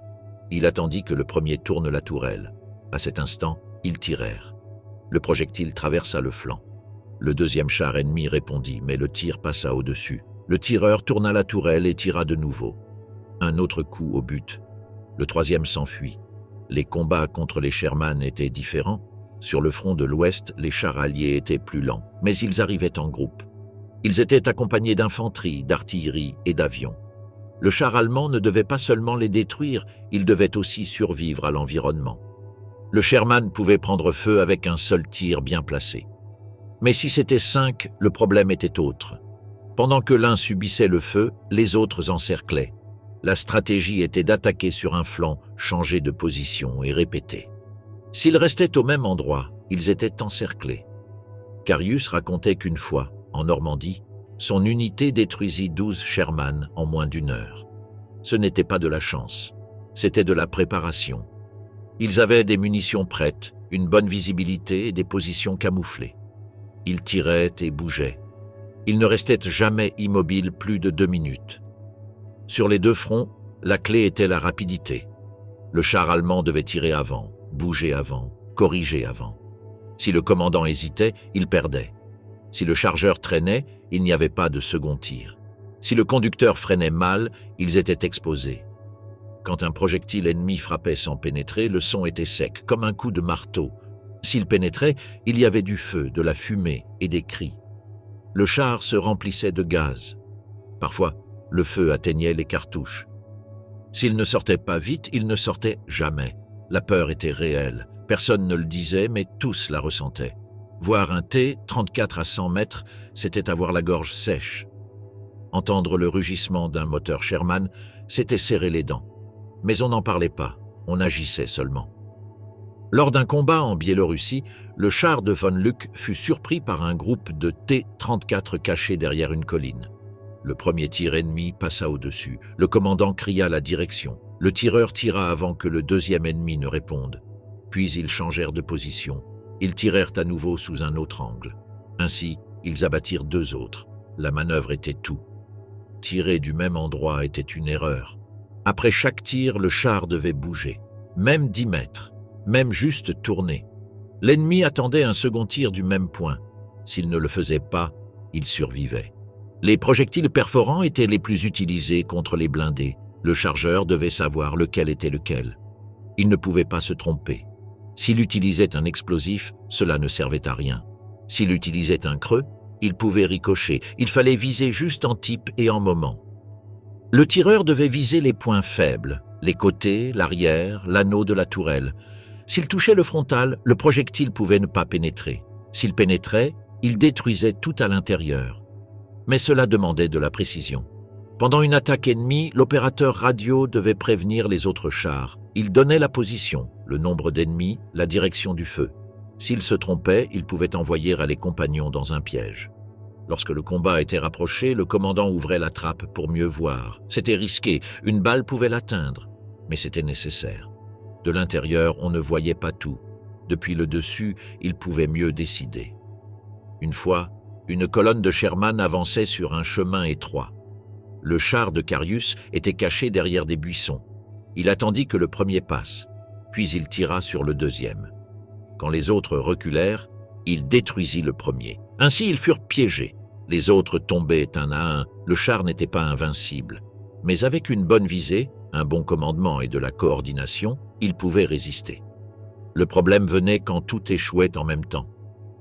Il attendit que le premier tourne la tourelle. À cet instant, ils tirèrent. Le projectile traversa le flanc. Le deuxième char ennemi répondit, mais le tir passa au-dessus. Le tireur tourna la tourelle et tira de nouveau. Un autre coup au but. Le troisième s'enfuit. Les combats contre les Sherman étaient différents. Sur le front de l'Ouest, les chars alliés étaient plus lents, mais ils arrivaient en groupe. Ils étaient accompagnés d'infanterie, d'artillerie et d'avions. Le char allemand ne devait pas seulement les détruire, il devait aussi survivre à l'environnement. Le Sherman pouvait prendre feu avec un seul tir bien placé. Mais si c'était 5, le problème était autre. Pendant que l'un subissait le feu, les autres encerclaient. La stratégie était d'attaquer sur un flanc, changer de position et répéter. S'ils restaient au même endroit, ils étaient encerclés. Carius racontait qu'une fois, en Normandie, son unité détruisit 12 Sherman en moins d'1 heure. Ce n'était pas de la chance, c'était de la préparation. Ils avaient des munitions prêtes, une bonne visibilité et des positions camouflées. Ils tiraient et bougeaient. Ils ne restaient jamais immobiles plus de 2 minutes. Sur les deux fronts, la clé était la rapidité. Le char allemand devait tirer avant, bouger avant, corriger avant. Si le commandant hésitait, il perdait. Si le chargeur traînait, il n'y avait pas de second tir. Si le conducteur freinait mal, ils étaient exposés. Quand un projectile ennemi frappait sans pénétrer, le son était sec, comme un coup de marteau. S'il pénétrait, il y avait du feu, de la fumée et des cris. Le char se remplissait de gaz. Parfois, le feu atteignait les cartouches. S'il ne sortait pas vite, il ne sortait jamais. La peur était réelle. Personne ne le disait, mais tous la ressentaient. Voir un T-34 à 100 mètres, c'était avoir la gorge sèche. Entendre le rugissement d'un moteur Sherman, c'était serrer les dents. Mais on n'en parlait pas, on agissait seulement. Lors d'un combat en Biélorussie, le char de von Luck fut surpris par un groupe de T-34 cachés derrière une colline. Le premier tir ennemi passa au-dessus. Le commandant cria la direction. Le tireur tira avant que le deuxième ennemi ne réponde. Puis ils changèrent de position. Ils tirèrent à nouveau sous un autre angle. Ainsi, ils abattirent 2 autres. La manœuvre était tout. Tirer du même endroit était une erreur. Après chaque tir, le char devait bouger. même 10 mètres, même juste tourner. L'ennemi attendait un second tir du même point. S'il ne le faisait pas, il survivait. Les projectiles perforants étaient les plus utilisés contre les blindés. Le chargeur devait savoir lequel était lequel. Il ne pouvait pas se tromper. S'il utilisait un explosif, cela ne servait à rien. S'il utilisait un creux, il pouvait ricocher. Il fallait viser juste en type et en moment. Le tireur devait viser les points faibles, les côtés, l'arrière, l'anneau de la tourelle. S'il touchait le frontal, le projectile pouvait ne pas pénétrer. S'il pénétrait, il détruisait tout à l'intérieur. Mais cela demandait de la précision. Pendant une attaque ennemie, l'opérateur radio devait prévenir les autres chars. Il donnait la position, le nombre d'ennemis, la direction du feu. S'il se trompait, il pouvait envoyer les compagnons dans un piège. Lorsque le combat était rapproché, le commandant ouvrait la trappe pour mieux voir. C'était risqué, une balle pouvait l'atteindre, mais c'était nécessaire. De l'intérieur, on ne voyait pas tout. Depuis le dessus, il pouvait mieux décider. Une fois, une colonne de Sherman avançait sur un chemin étroit. Le char de Carius était caché derrière des buissons. Il attendit que le premier passe, puis il tira sur le deuxième. Quand les autres reculèrent, il détruisit le premier. Ainsi, ils furent piégés. Les autres tombaient un à un. Le char n'était pas invincible. Mais avec une bonne visée, un bon commandement et de la coordination, il pouvait résister. Le problème venait quand tout échouait en même temps.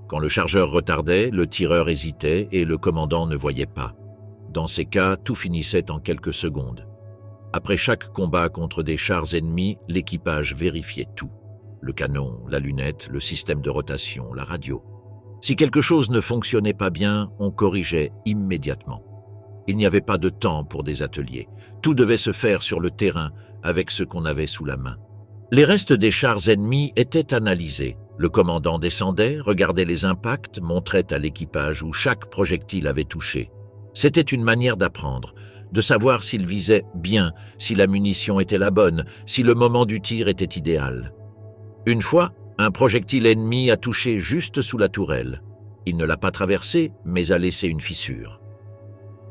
Quand le chargeur retardait, le tireur hésitait et le commandant ne voyait pas. Dans ces cas, tout finissait en quelques secondes. Après chaque combat contre des chars ennemis, l'équipage vérifiait tout. Le canon, la lunette, le système de rotation, la radio. Si quelque chose ne fonctionnait pas bien, on corrigeait immédiatement. Il n'y avait pas de temps pour des ateliers. Tout devait se faire sur le terrain avec ce qu'on avait sous la main. Les restes des chars ennemis étaient analysés. Le commandant descendait, regardait les impacts, montrait à l'équipage où chaque projectile avait touché. C'était une manière d'apprendre, de savoir s'il visait bien, si la munition était la bonne, si le moment du tir était idéal. Une fois, un projectile ennemi a touché juste sous la tourelle. Il ne l'a pas traversée, mais a laissé une fissure.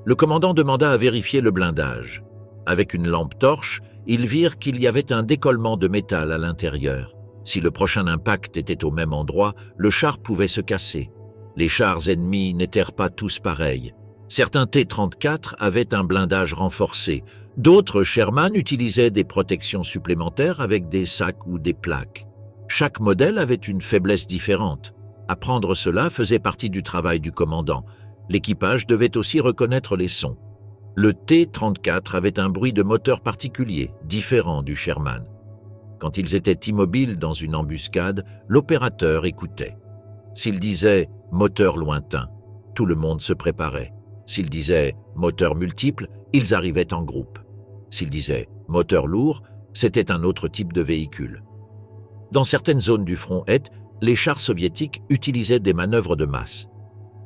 Le commandant demanda à vérifier le blindage. Avec une lampe torche, ils virent qu'il y avait un décollement de métal à l'intérieur. Si le prochain impact était au même endroit, le char pouvait se casser. Les chars ennemis n'étaient pas tous pareils. Certains T-34 avaient un blindage renforcé. D'autres Sherman utilisaient des protections supplémentaires avec des sacs ou des plaques. Chaque modèle avait une faiblesse différente. Apprendre cela faisait partie du travail du commandant. L'équipage devait aussi reconnaître les sons. Le T-34 avait un bruit de moteur particulier, différent du Sherman. Quand ils étaient immobiles dans une embuscade, l'opérateur écoutait. S'il disait « moteur lointain », tout le monde se préparait. S'il disait « moteur multiple », ils arrivaient en groupe. S'il disait « moteur lourd », c'était un autre type de véhicule. Dans certaines zones du front Est, les chars soviétiques utilisaient des manœuvres de masse.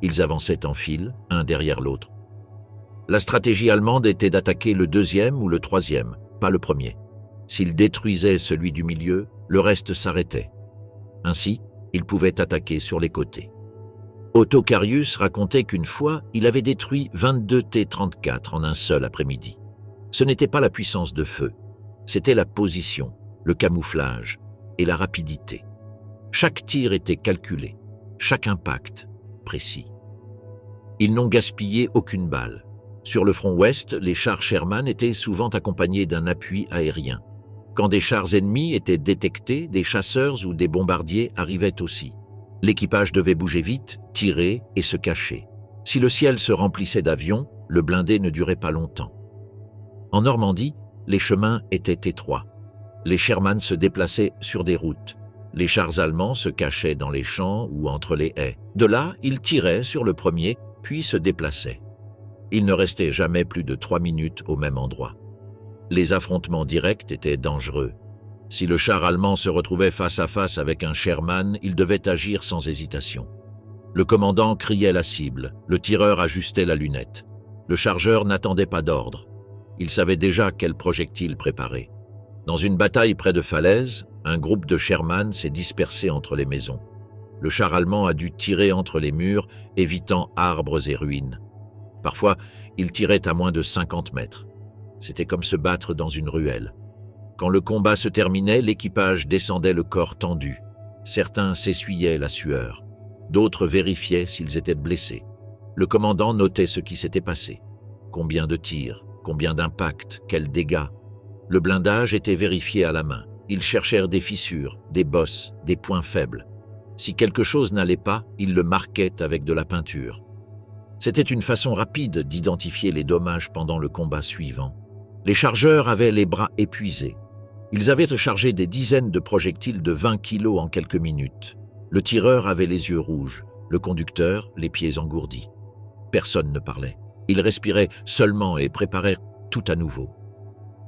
Ils avançaient en file, un derrière l'autre. La stratégie allemande était d'attaquer le deuxième ou le troisième, pas le premier. S'ils détruisaient celui du milieu, le reste s'arrêtait. Ainsi, ils pouvaient attaquer sur les côtés. Otto Carius racontait qu'une fois, il avait détruit 22 T-34 en un seul après-midi. Ce n'était pas la puissance de feu, c'était la position, le camouflage et la rapidité. Chaque tir était calculé, chaque impact précis. Ils n'ont gaspillé aucune balle. Sur le front ouest, les chars Sherman étaient souvent accompagnés d'un appui aérien. Quand des chars ennemis étaient détectés, des chasseurs ou des bombardiers arrivaient aussi. L'équipage devait bouger vite, tirer et se cacher. Si le ciel se remplissait d'avions, le blindé ne durait pas longtemps. En Normandie, les chemins étaient étroits. Les Sherman se déplaçaient sur des routes. Les chars allemands se cachaient dans les champs ou entre les haies. De là, ils tiraient sur le premier, puis se déplaçaient. Il ne restait jamais plus de 3 minutes au même endroit. Les affrontements directs étaient dangereux. Si le char allemand se retrouvait face à face avec un Sherman, il devait agir sans hésitation. Le commandant criait la cible, le tireur ajustait la lunette. Le chargeur n'attendait pas d'ordre. Il savait déjà quel projectile préparer. Dans une bataille près de Falaise, un groupe de Sherman s'est dispersé entre les maisons. Le char allemand a dû tirer entre les murs, évitant arbres et ruines. Parfois, il tirait à moins de 50 mètres. C'était comme se battre dans une ruelle. Quand le combat se terminait, l'équipage descendait le corps tendu. Certains s'essuyaient la sueur. D'autres vérifiaient s'ils étaient blessés. Le commandant notait ce qui s'était passé. Combien de tirs, combien d'impacts, quels dégâts. Le blindage était vérifié à la main. Ils cherchèrent des fissures, des bosses, des points faibles. Si quelque chose n'allait pas, ils le marquaient avec de la peinture. C'était une façon rapide d'identifier les dommages pendant le combat suivant. Les chargeurs avaient les bras épuisés. Ils avaient rechargé des dizaines de projectiles de 20 kilos en quelques minutes. Le tireur avait les yeux rouges, le conducteur les pieds engourdis. Personne ne parlait. Ils respiraient seulement et préparèrent tout à nouveau.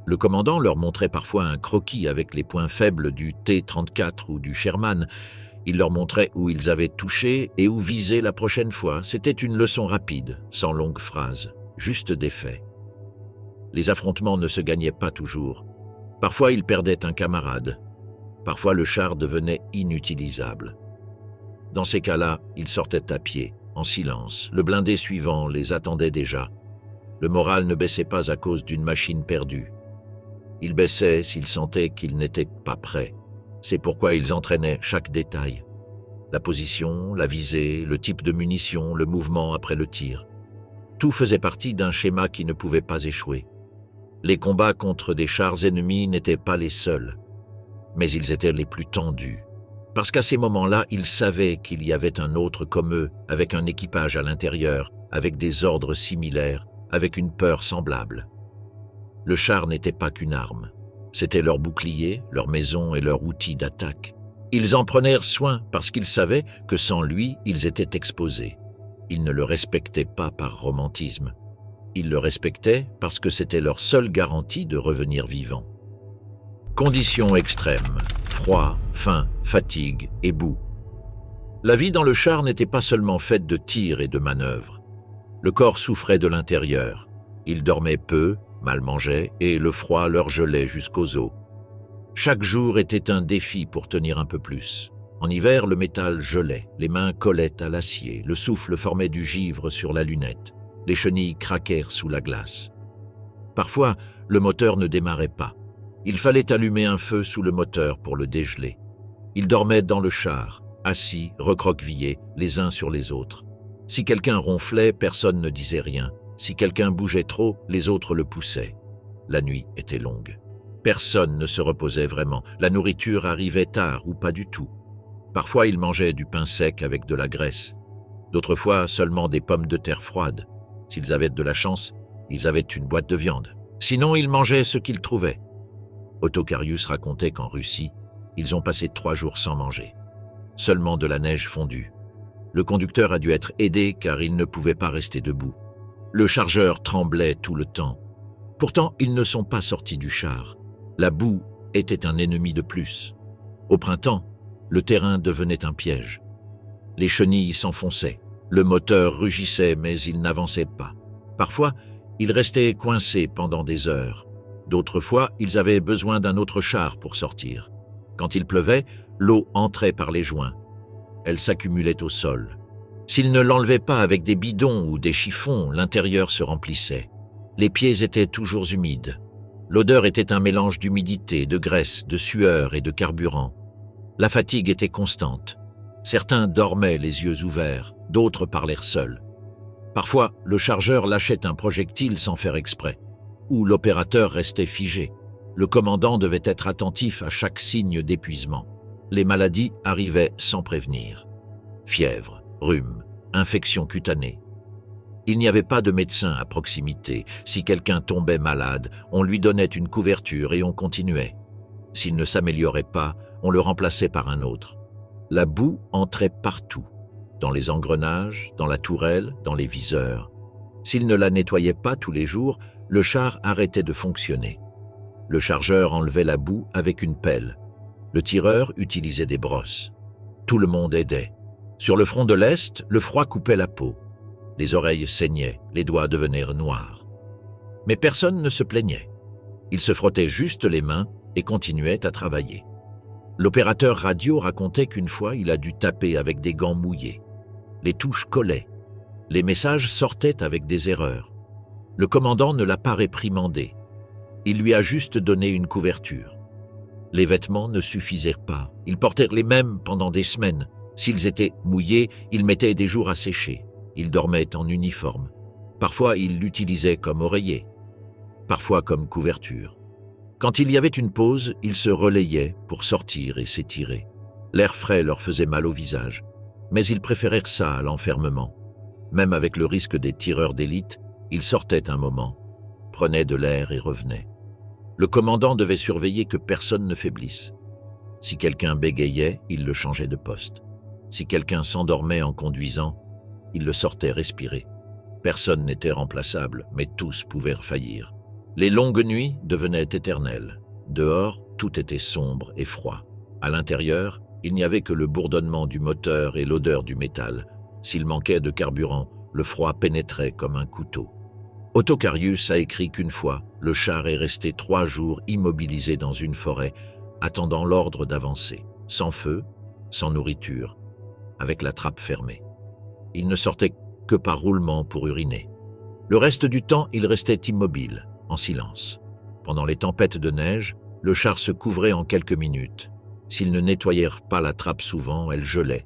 Le commandant leur montrait parfois un croquis avec les points faibles du T-34 ou du Sherman. Il leur montrait où ils avaient touché et où viser la prochaine fois. C'était une leçon rapide, sans longues phrases, juste des faits. Les affrontements ne se gagnaient pas toujours. Parfois, ils perdaient un camarade. Parfois, le char devenait inutilisable. Dans ces cas-là, ils sortaient à pied, en silence. Le blindé suivant les attendait déjà. Le moral ne baissait pas à cause d'une machine perdue. Il baissait s'ils sentaient qu'ils n'étaient pas prêts. C'est pourquoi ils entraînaient chaque détail. La position, la visée, le type de munition, le mouvement après le tir. Tout faisait partie d'un schéma qui ne pouvait pas échouer. Les combats contre des chars ennemis n'étaient pas les seuls, mais ils étaient les plus tendus. Parce qu'à ces moments-là, ils savaient qu'il y avait un autre comme eux, avec un équipage à l'intérieur, avec des ordres similaires, avec une peur semblable. Le char n'était pas qu'une arme. C'était leur bouclier, leur maison et leur outil d'attaque. Ils en prenèrent soin parce qu'ils savaient que sans lui, ils étaient exposés. Ils ne le respectaient pas par romantisme. Ils le respectaient parce que c'était leur seule garantie de revenir vivant. Conditions extrêmes, froid, faim, fatigue et boue. La vie dans le char n'était pas seulement faite de tirs et de manœuvres. Le corps souffrait de l'intérieur. Ils dormaient peu, mal mangeaient et le froid leur gelait jusqu'aux os. Chaque jour était un défi pour tenir un peu plus. En hiver, le métal gelait, les mains collaient à l'acier, le souffle formait du givre sur la lunette. Les chenilles craquèrent sous la glace. Parfois, le moteur ne démarrait pas. Il fallait allumer un feu sous le moteur pour le dégeler. Ils dormaient dans le char, assis, recroquevillés, les uns sur les autres. Si quelqu'un ronflait, personne ne disait rien. Si quelqu'un bougeait trop, les autres le poussaient. La nuit était longue. Personne ne se reposait vraiment. La nourriture arrivait tard ou pas du tout. Parfois, ils mangeaient du pain sec avec de la graisse. D'autres fois, seulement des pommes de terre froides. S'ils avaient de la chance, ils avaient une boîte de viande. Sinon, ils mangeaient ce qu'ils trouvaient. Otto Carius racontait qu'en Russie, ils ont passé 3 jours sans manger. Seulement de la neige fondue. Le conducteur a dû être aidé car il ne pouvait pas rester debout. Le chargeur tremblait tout le temps. Pourtant, ils ne sont pas sortis du char. La boue était un ennemi de plus. Au printemps, le terrain devenait un piège. Les chenilles s'enfonçaient. Le moteur rugissait, mais il n'avançait pas. Parfois, ils restaient coincés pendant des heures. D'autres fois, ils avaient besoin d'un autre char pour sortir. Quand il pleuvait, l'eau entrait par les joints. Elle s'accumulait au sol. S'ils ne l'enlevaient pas avec des bidons ou des chiffons, l'intérieur se remplissait. Les pieds étaient toujours humides. L'odeur était un mélange d'humidité, de graisse, de sueur et de carburant. La fatigue était constante. Certains dormaient les yeux ouverts, d'autres parlèrent seuls. Parfois, le chargeur lâchait un projectile sans faire exprès, ou l'opérateur restait figé. Le commandant devait être attentif à chaque signe d'épuisement. Les maladies arrivaient sans prévenir. Fièvre, rhume, infection cutanée. Il n'y avait pas de médecin à proximité. Si quelqu'un tombait malade, on lui donnait une couverture et on continuait. S'il ne s'améliorait pas, on le remplaçait par un autre. La boue entrait partout, dans les engrenages, dans la tourelle, dans les viseurs. S'il ne la nettoyait pas tous les jours, le char arrêtait de fonctionner. Le chargeur enlevait la boue avec une pelle. Le tireur utilisait des brosses. Tout le monde aidait. Sur le front de l'Est, le froid coupait la peau. Les oreilles saignaient, les doigts devenaient noirs. Mais personne ne se plaignait. Il se frottait juste les mains et continuait à travailler. L'opérateur radio racontait qu'une fois, il a dû taper avec des gants mouillés. Les touches collaient. Les messages sortaient avec des erreurs. Le commandant ne l'a pas réprimandé. Il lui a juste donné une couverture. Les vêtements ne suffisaient pas. Ils portèrent les mêmes pendant des semaines. S'ils étaient mouillés, ils mettaient des jours à sécher. Ils dormaient en uniforme. Parfois, ils l'utilisaient comme oreiller. Parfois comme couverture. Quand il y avait une pause, ils se relayaient pour sortir et s'étirer. L'air frais leur faisait mal au visage, mais ils préférèrent ça à l'enfermement. Même avec le risque des tireurs d'élite, ils sortaient un moment, prenaient de l'air et revenaient. Le commandant devait surveiller que personne ne faiblisse. Si quelqu'un bégayait, il le changeait de poste. Si quelqu'un s'endormait en conduisant, il le sortait respirer. Personne n'était remplaçable, mais tous pouvaient faillir. Les longues nuits devenaient éternelles. Dehors, tout était sombre et froid. À l'intérieur, il n'y avait que le bourdonnement du moteur et l'odeur du métal. S'il manquait de carburant, le froid pénétrait comme un couteau. Ottokarius a écrit qu'une fois, le char est resté 3 jours immobilisé dans une forêt, attendant l'ordre d'avancer, sans feu, sans nourriture, avec la trappe fermée. Il ne sortait que par roulement pour uriner. Le reste du temps, il restait immobile, en silence. Pendant les tempêtes de neige, le char se couvrait en quelques minutes. S'ils ne nettoyèrent pas la trappe souvent, elle gelait.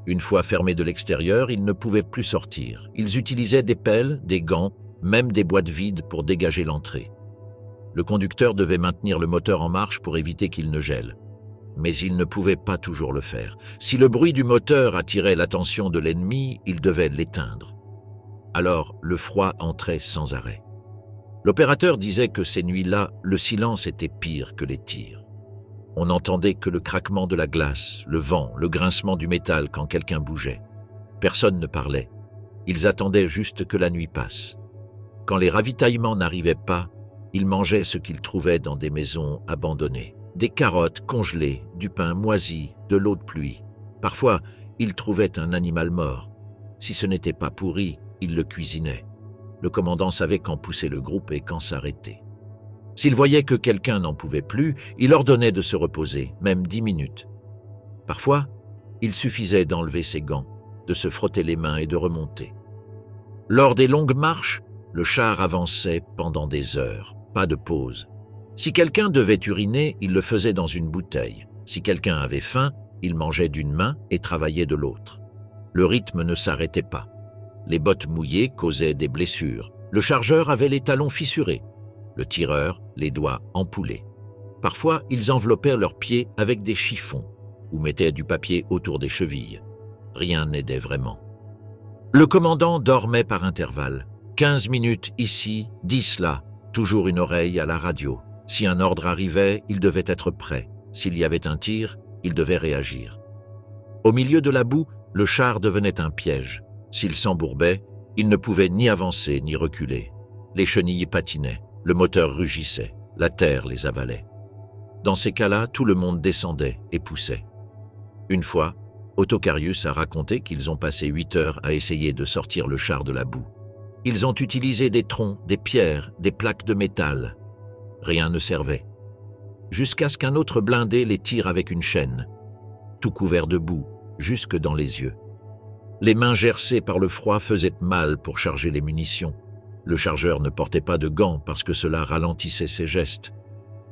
Une fois fermés de l'extérieur, ils ne pouvaient plus sortir. Ils utilisaient des pelles, des gants, même des boîtes vides pour dégager l'entrée. Le conducteur devait maintenir le moteur en marche pour éviter qu'il ne gèle. Mais il ne pouvait pas toujours le faire. Si le bruit du moteur attirait l'attention de l'ennemi, il devait l'éteindre. Alors, le froid entrait sans arrêt. L'opérateur disait que ces nuits-là, le silence était pire que les tirs. On n'entendait que le craquement de la glace, le vent, le grincement du métal quand quelqu'un bougeait. Personne ne parlait. Ils attendaient juste que la nuit passe. Quand les ravitaillements n'arrivaient pas, ils mangeaient ce qu'ils trouvaient dans des maisons abandonnées. Des carottes congelées, du pain moisi, de l'eau de pluie. Parfois, ils trouvaient un animal mort. Si ce n'était pas pourri, ils le cuisinaient. Le commandant savait quand pousser le groupe et quand s'arrêter. S'il voyait que quelqu'un n'en pouvait plus, il ordonnait de se reposer, même 10 minutes. Parfois, il suffisait d'enlever ses gants, de se frotter les mains et de remonter. Lors des longues marches, le char avançait pendant des heures, pas de pause. Si quelqu'un devait uriner, il le faisait dans une bouteille. Si quelqu'un avait faim, il mangeait d'une main et travaillait de l'autre. Le rythme ne s'arrêtait pas. Les bottes mouillées causaient des blessures. Le chargeur avait les talons fissurés. Le tireur, les doigts empoulés. Parfois, ils enveloppèrent leurs pieds avec des chiffons ou mettaient du papier autour des chevilles. Rien n'aidait vraiment. Le commandant dormait par intervalles. 15 minutes ici, 10 là, toujours une oreille à la radio. Si un ordre arrivait, il devait être prêt. S'il y avait un tir, il devait réagir. Au milieu de la boue, le char devenait un piège. S'il s'embourbait, il ne pouvait ni avancer ni reculer. Les chenilles patinaient, le moteur rugissait, la terre les avalait. Dans ces cas-là, tout le monde descendait et poussait. Une fois, Ottokarius a raconté qu'ils ont passé 8 heures à essayer de sortir le char de la boue. Ils ont utilisé des troncs, des pierres, des plaques de métal. Rien ne servait. Jusqu'à ce qu'un autre blindé les tire avec une chaîne, tout couvert de boue, jusque dans les yeux. Les mains gercées par le froid faisaient mal pour charger les munitions. Le chargeur ne portait pas de gants parce que cela ralentissait ses gestes.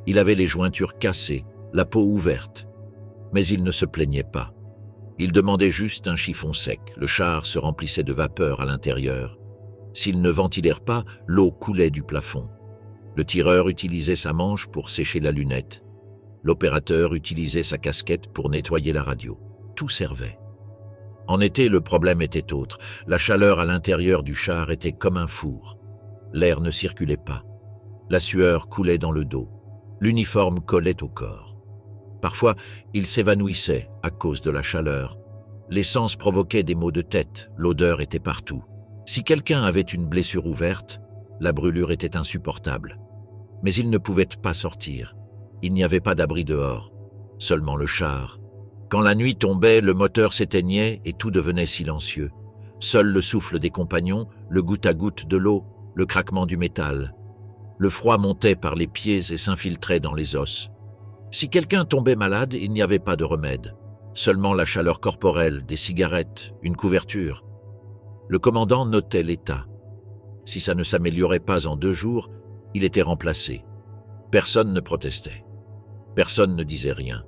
Il avait les jointures cassées, la peau ouverte. Mais il ne se plaignait pas. Il demandait juste un chiffon sec. Le char se remplissait de vapeur à l'intérieur. S'ils ne ventilèrent pas, l'eau coulait du plafond. Le tireur utilisait sa manche pour sécher la lunette. L'opérateur utilisait sa casquette pour nettoyer la radio. Tout servait. En été, le problème était autre. La chaleur à l'intérieur du char était comme un four. L'air ne circulait pas. La sueur coulait dans le dos. L'uniforme collait au corps. Parfois, il s'évanouissait à cause de la chaleur. L'essence provoquait des maux de tête, l'odeur était partout. Si quelqu'un avait une blessure ouverte, la brûlure était insupportable. Mais il ne pouvait pas sortir. Il n'y avait pas d'abri dehors, seulement le char. Quand la nuit tombait, le moteur s'éteignait et tout devenait silencieux. Seul le souffle des compagnons, le goutte à goutte de l'eau, le craquement du métal. Le froid montait par les pieds et s'infiltrait dans les os. Si quelqu'un tombait malade, il n'y avait pas de remède. Seulement la chaleur corporelle, des cigarettes, une couverture. Le commandant notait l'état. Si ça ne s'améliorait pas en 2 jours, il était remplacé. Personne ne protestait. Personne ne disait rien.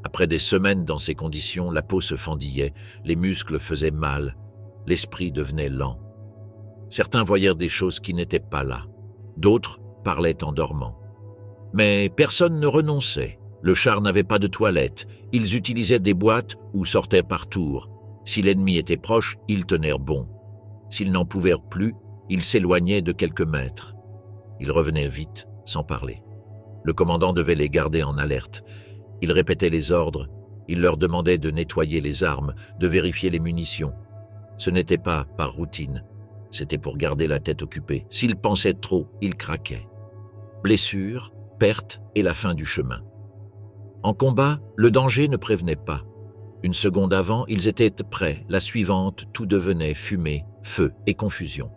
Après des semaines dans ces conditions, la peau se fendillait, les muscles faisaient mal, l'esprit devenait lent. Certains voyaient des choses qui n'étaient pas là. D'autres parlaient en dormant. Mais personne ne renonçait. Le char n'avait pas de toilette. Ils utilisaient des boîtes ou sortaient par tour. Si l'ennemi était proche, ils tenaient bon. S'ils n'en pouvaient plus, ils s'éloignaient de quelques mètres. Ils revenaient vite, sans parler. Le commandant devait les garder en alerte. Il répétait les ordres. Il leur demandait de nettoyer les armes, de vérifier les munitions. Ce n'était pas par routine. C'était pour garder la tête occupée. S'ils pensaient trop, ils craquaient. Blessures, pertes et la fin du chemin. En combat, le danger ne prévenait pas. Une seconde avant, ils étaient prêts. La suivante, tout devenait fumée, feu et confusion.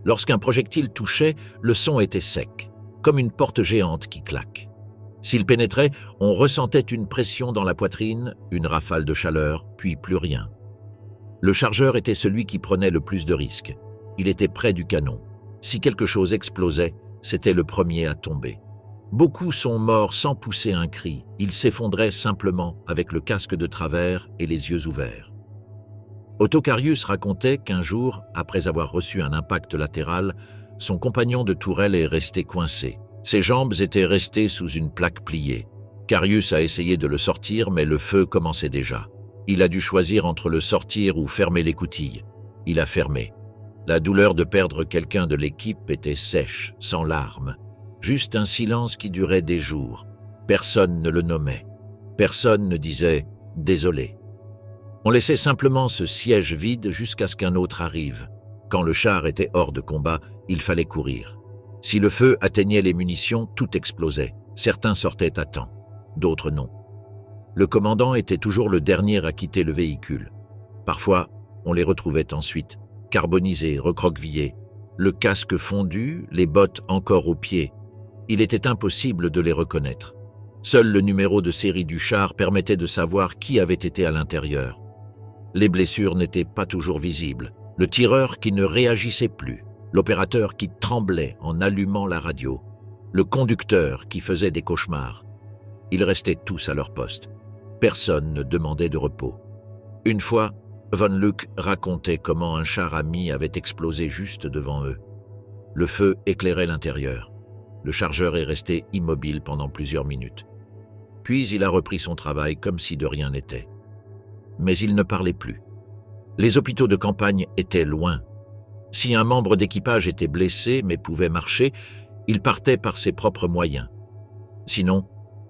Lorsqu'un projectile touchait, le son était sec, comme une porte géante qui claque. S'il pénétrait, on ressentait une pression dans la poitrine, une rafale de chaleur, puis plus rien. Le chargeur était celui qui prenait le plus de risques. Il était près du canon. Si quelque chose explosait, c'était le premier à tomber. Beaucoup sont morts sans pousser un cri. Ils s'effondraient simplement avec le casque de travers et les yeux ouverts. Ottokarius racontait qu'un jour, après avoir reçu un impact latéral, son compagnon de tourelle est resté coincé. Ses jambes étaient restées sous une plaque pliée. Carius a essayé de le sortir, mais le feu commençait déjà. Il a dû choisir entre le sortir ou fermer l'écoutille. Il a fermé. La douleur de perdre quelqu'un de l'équipe était sèche, sans larmes. Juste un silence qui durait des jours. Personne ne le nommait. Personne ne disait « désolé ». On laissait simplement ce siège vide jusqu'à ce qu'un autre arrive. Quand le char était hors de combat, il fallait courir. Si le feu atteignait les munitions, tout explosait. Certains sortaient à temps, d'autres non. Le commandant était toujours le dernier à quitter le véhicule. Parfois, on les retrouvait ensuite, carbonisés, recroquevillés, le casque fondu, les bottes encore aux pieds. Il était impossible de les reconnaître. Seul le numéro de série du char permettait de savoir qui avait été à l'intérieur. Les blessures n'étaient pas toujours visibles. Le tireur qui ne réagissait plus, l'opérateur qui tremblait en allumant la radio, le conducteur qui faisait des cauchemars. Ils restaient tous à leur poste. Personne ne demandait de repos. Une fois, Von Luck racontait comment un char ami avait explosé juste devant eux. Le feu éclairait l'intérieur. Le chargeur est resté immobile pendant plusieurs minutes. Puis il a repris son travail comme si de rien n'était. Mais il ne parlait plus. Les hôpitaux de campagne étaient loin. Si un membre d'équipage était blessé mais pouvait marcher, il partait par ses propres moyens. Sinon,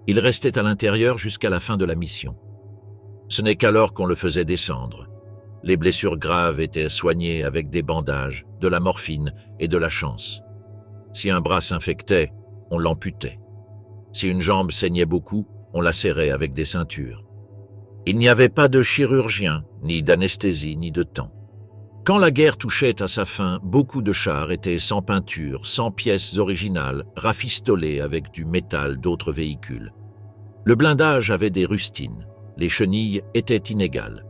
il restait à l'intérieur jusqu'à la fin de la mission. Ce n'est qu'alors qu'on le faisait descendre. Les blessures graves étaient soignées avec des bandages, de la morphine et de la chance. Si un bras s'infectait, on l'amputait. Si une jambe saignait beaucoup, on la serrait avec des ceintures. Il n'y avait pas de chirurgien, ni d'anesthésie, ni de temps. Quand la guerre touchait à sa fin, beaucoup de chars étaient sans peinture, sans pièces originales, rafistolés avec du métal d'autres véhicules. Le blindage avait des rustines, les chenilles étaient inégales,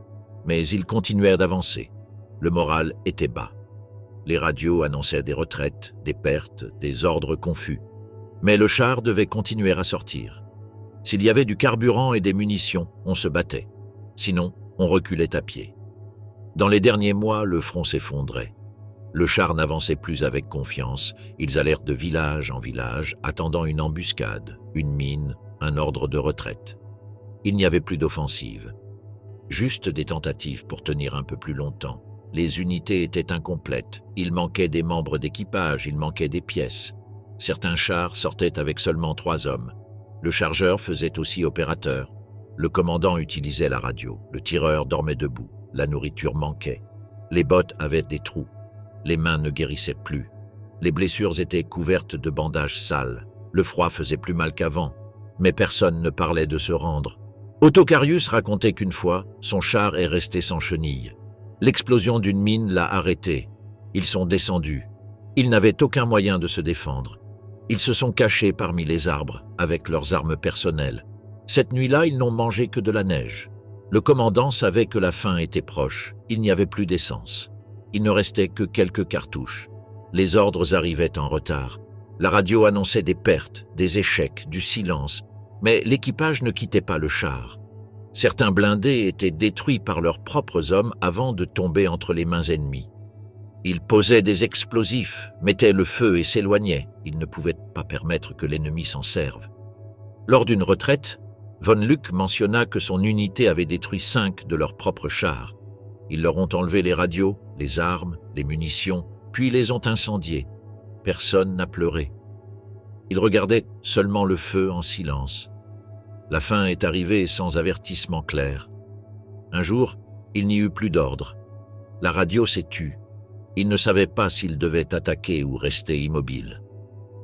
mais ils continuèrent d'avancer. Le moral était bas. Les radios annonçaient des retraites, des pertes, des ordres confus. Mais le char devait continuer à sortir. S'il y avait du carburant et des munitions, on se battait. Sinon, on reculait à pied. Dans les derniers mois, le front s'effondrait. Le char n'avançait plus avec confiance. Ils allèrent de village en village, attendant une embuscade, une mine, un ordre de retraite. Il n'y avait plus d'offensive. Juste des tentatives pour tenir un peu plus longtemps. Les unités étaient incomplètes. Il manquait des membres d'équipage, il manquait des pièces. Certains chars sortaient avec seulement 3 hommes. Le chargeur faisait aussi opérateur. Le commandant utilisait la radio. Le tireur dormait debout. La nourriture manquait. Les bottes avaient des trous. Les mains ne guérissaient plus. Les blessures étaient couvertes de bandages sales. Le froid faisait plus mal qu'avant. Mais personne ne parlait de se rendre. Ottokarius racontait qu'une fois, son char est resté sans chenille. L'explosion d'une mine l'a arrêté. Ils sont descendus. Ils n'avaient aucun moyen de se défendre. Ils se sont cachés parmi les arbres avec leurs armes personnelles. Cette nuit-là, ils n'ont mangé que de la neige. Le commandant savait que la fin était proche. Il n'y avait plus d'essence. Il ne restait que quelques cartouches. Les ordres arrivaient en retard. La radio annonçait des pertes, des échecs, du silence. Mais l'équipage ne quittait pas le char. Certains blindés étaient détruits par leurs propres hommes avant de tomber entre les mains ennemies. Ils posaient des explosifs, mettaient le feu et s'éloignaient. Ils ne pouvaient pas permettre que l'ennemi s'en serve. Lors d'une retraite, Von Luck mentionna que son unité avait détruit 5 de leurs propres chars. Ils leur ont enlevé les radios, les armes, les munitions, puis les ont incendiés. Personne n'a pleuré. Ils regardaient seulement le feu en silence. La fin est arrivée sans avertissement clair. Un jour, il n'y eut plus d'ordre. La radio s'est tue. Ils ne savaient pas s'ils devaient attaquer ou rester immobiles.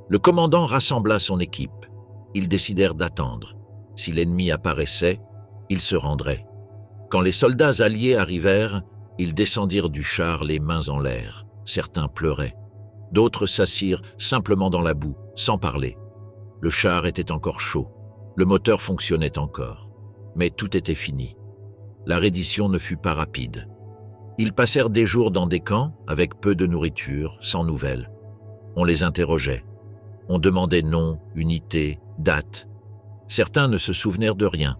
Le commandant rassembla son équipe. Ils décidèrent d'attendre. Si l'ennemi apparaissait, ils se rendraient. Quand les soldats alliés arrivèrent, ils descendirent du char les mains en l'air. Certains pleuraient. D'autres s'assirent simplement dans la boue, sans parler. Le char était encore chaud. Le moteur fonctionnait encore. Mais tout était fini. La reddition ne fut pas rapide. Ils passèrent des jours dans des camps, avec peu de nourriture, sans nouvelles. On les interrogeait. On demandait nom, unité, date. Certains ne se souvenèrent de rien.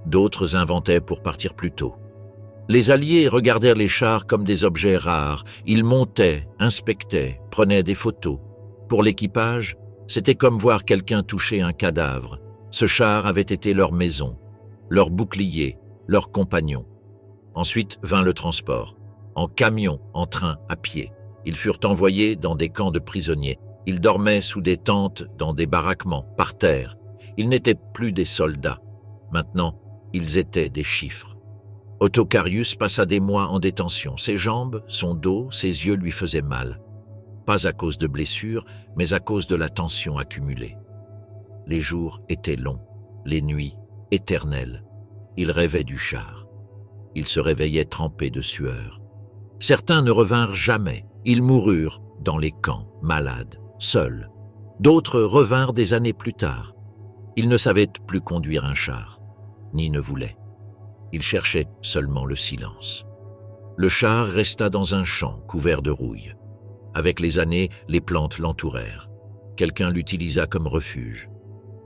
D'autres inventaient pour partir plus tôt. Les Alliés regardèrent les chars comme des objets rares. Ils montaient, inspectaient, prenaient des photos. Pour l'équipage, c'était comme voir quelqu'un toucher un cadavre. Ce char avait été leur maison, leur bouclier, leur compagnon. Ensuite vint le transport. En camion, en train, à pied. Ils furent envoyés dans des camps de prisonniers. Ils dormaient sous des tentes, dans des baraquements, par terre. Ils n'étaient plus des soldats. Maintenant, ils étaient des chiffres. Otto Carius passa des mois en détention. Ses jambes, son dos, ses yeux lui faisaient mal. Pas à cause de blessures, mais à cause de la tension accumulée. Les jours étaient longs, les nuits éternelles. Il rêvait du char. Il se réveillait trempé de sueur. Certains ne revinrent jamais. Ils moururent dans les camps, malades, seuls. D'autres revinrent des années plus tard. Ils ne savaient plus conduire un char, ni ne voulaient. Ils cherchaient seulement le silence. Le char resta dans un champ couvert de rouille. Avec les années, les plantes l'entourèrent. Quelqu'un l'utilisa comme refuge.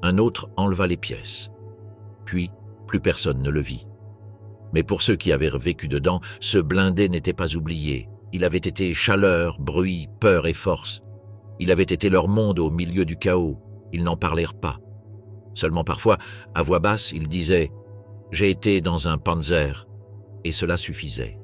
Un autre enleva les pièces. Puis, plus personne ne le vit. Mais pour ceux qui avaient vécu dedans, ce blindé n'était pas oublié. Il avait été chaleur, bruit, peur et force. Il avait été leur monde au milieu du chaos. Ils n'en parlèrent pas. Seulement parfois, à voix basse, ils disaient « J'ai été dans un panzer » et cela suffisait.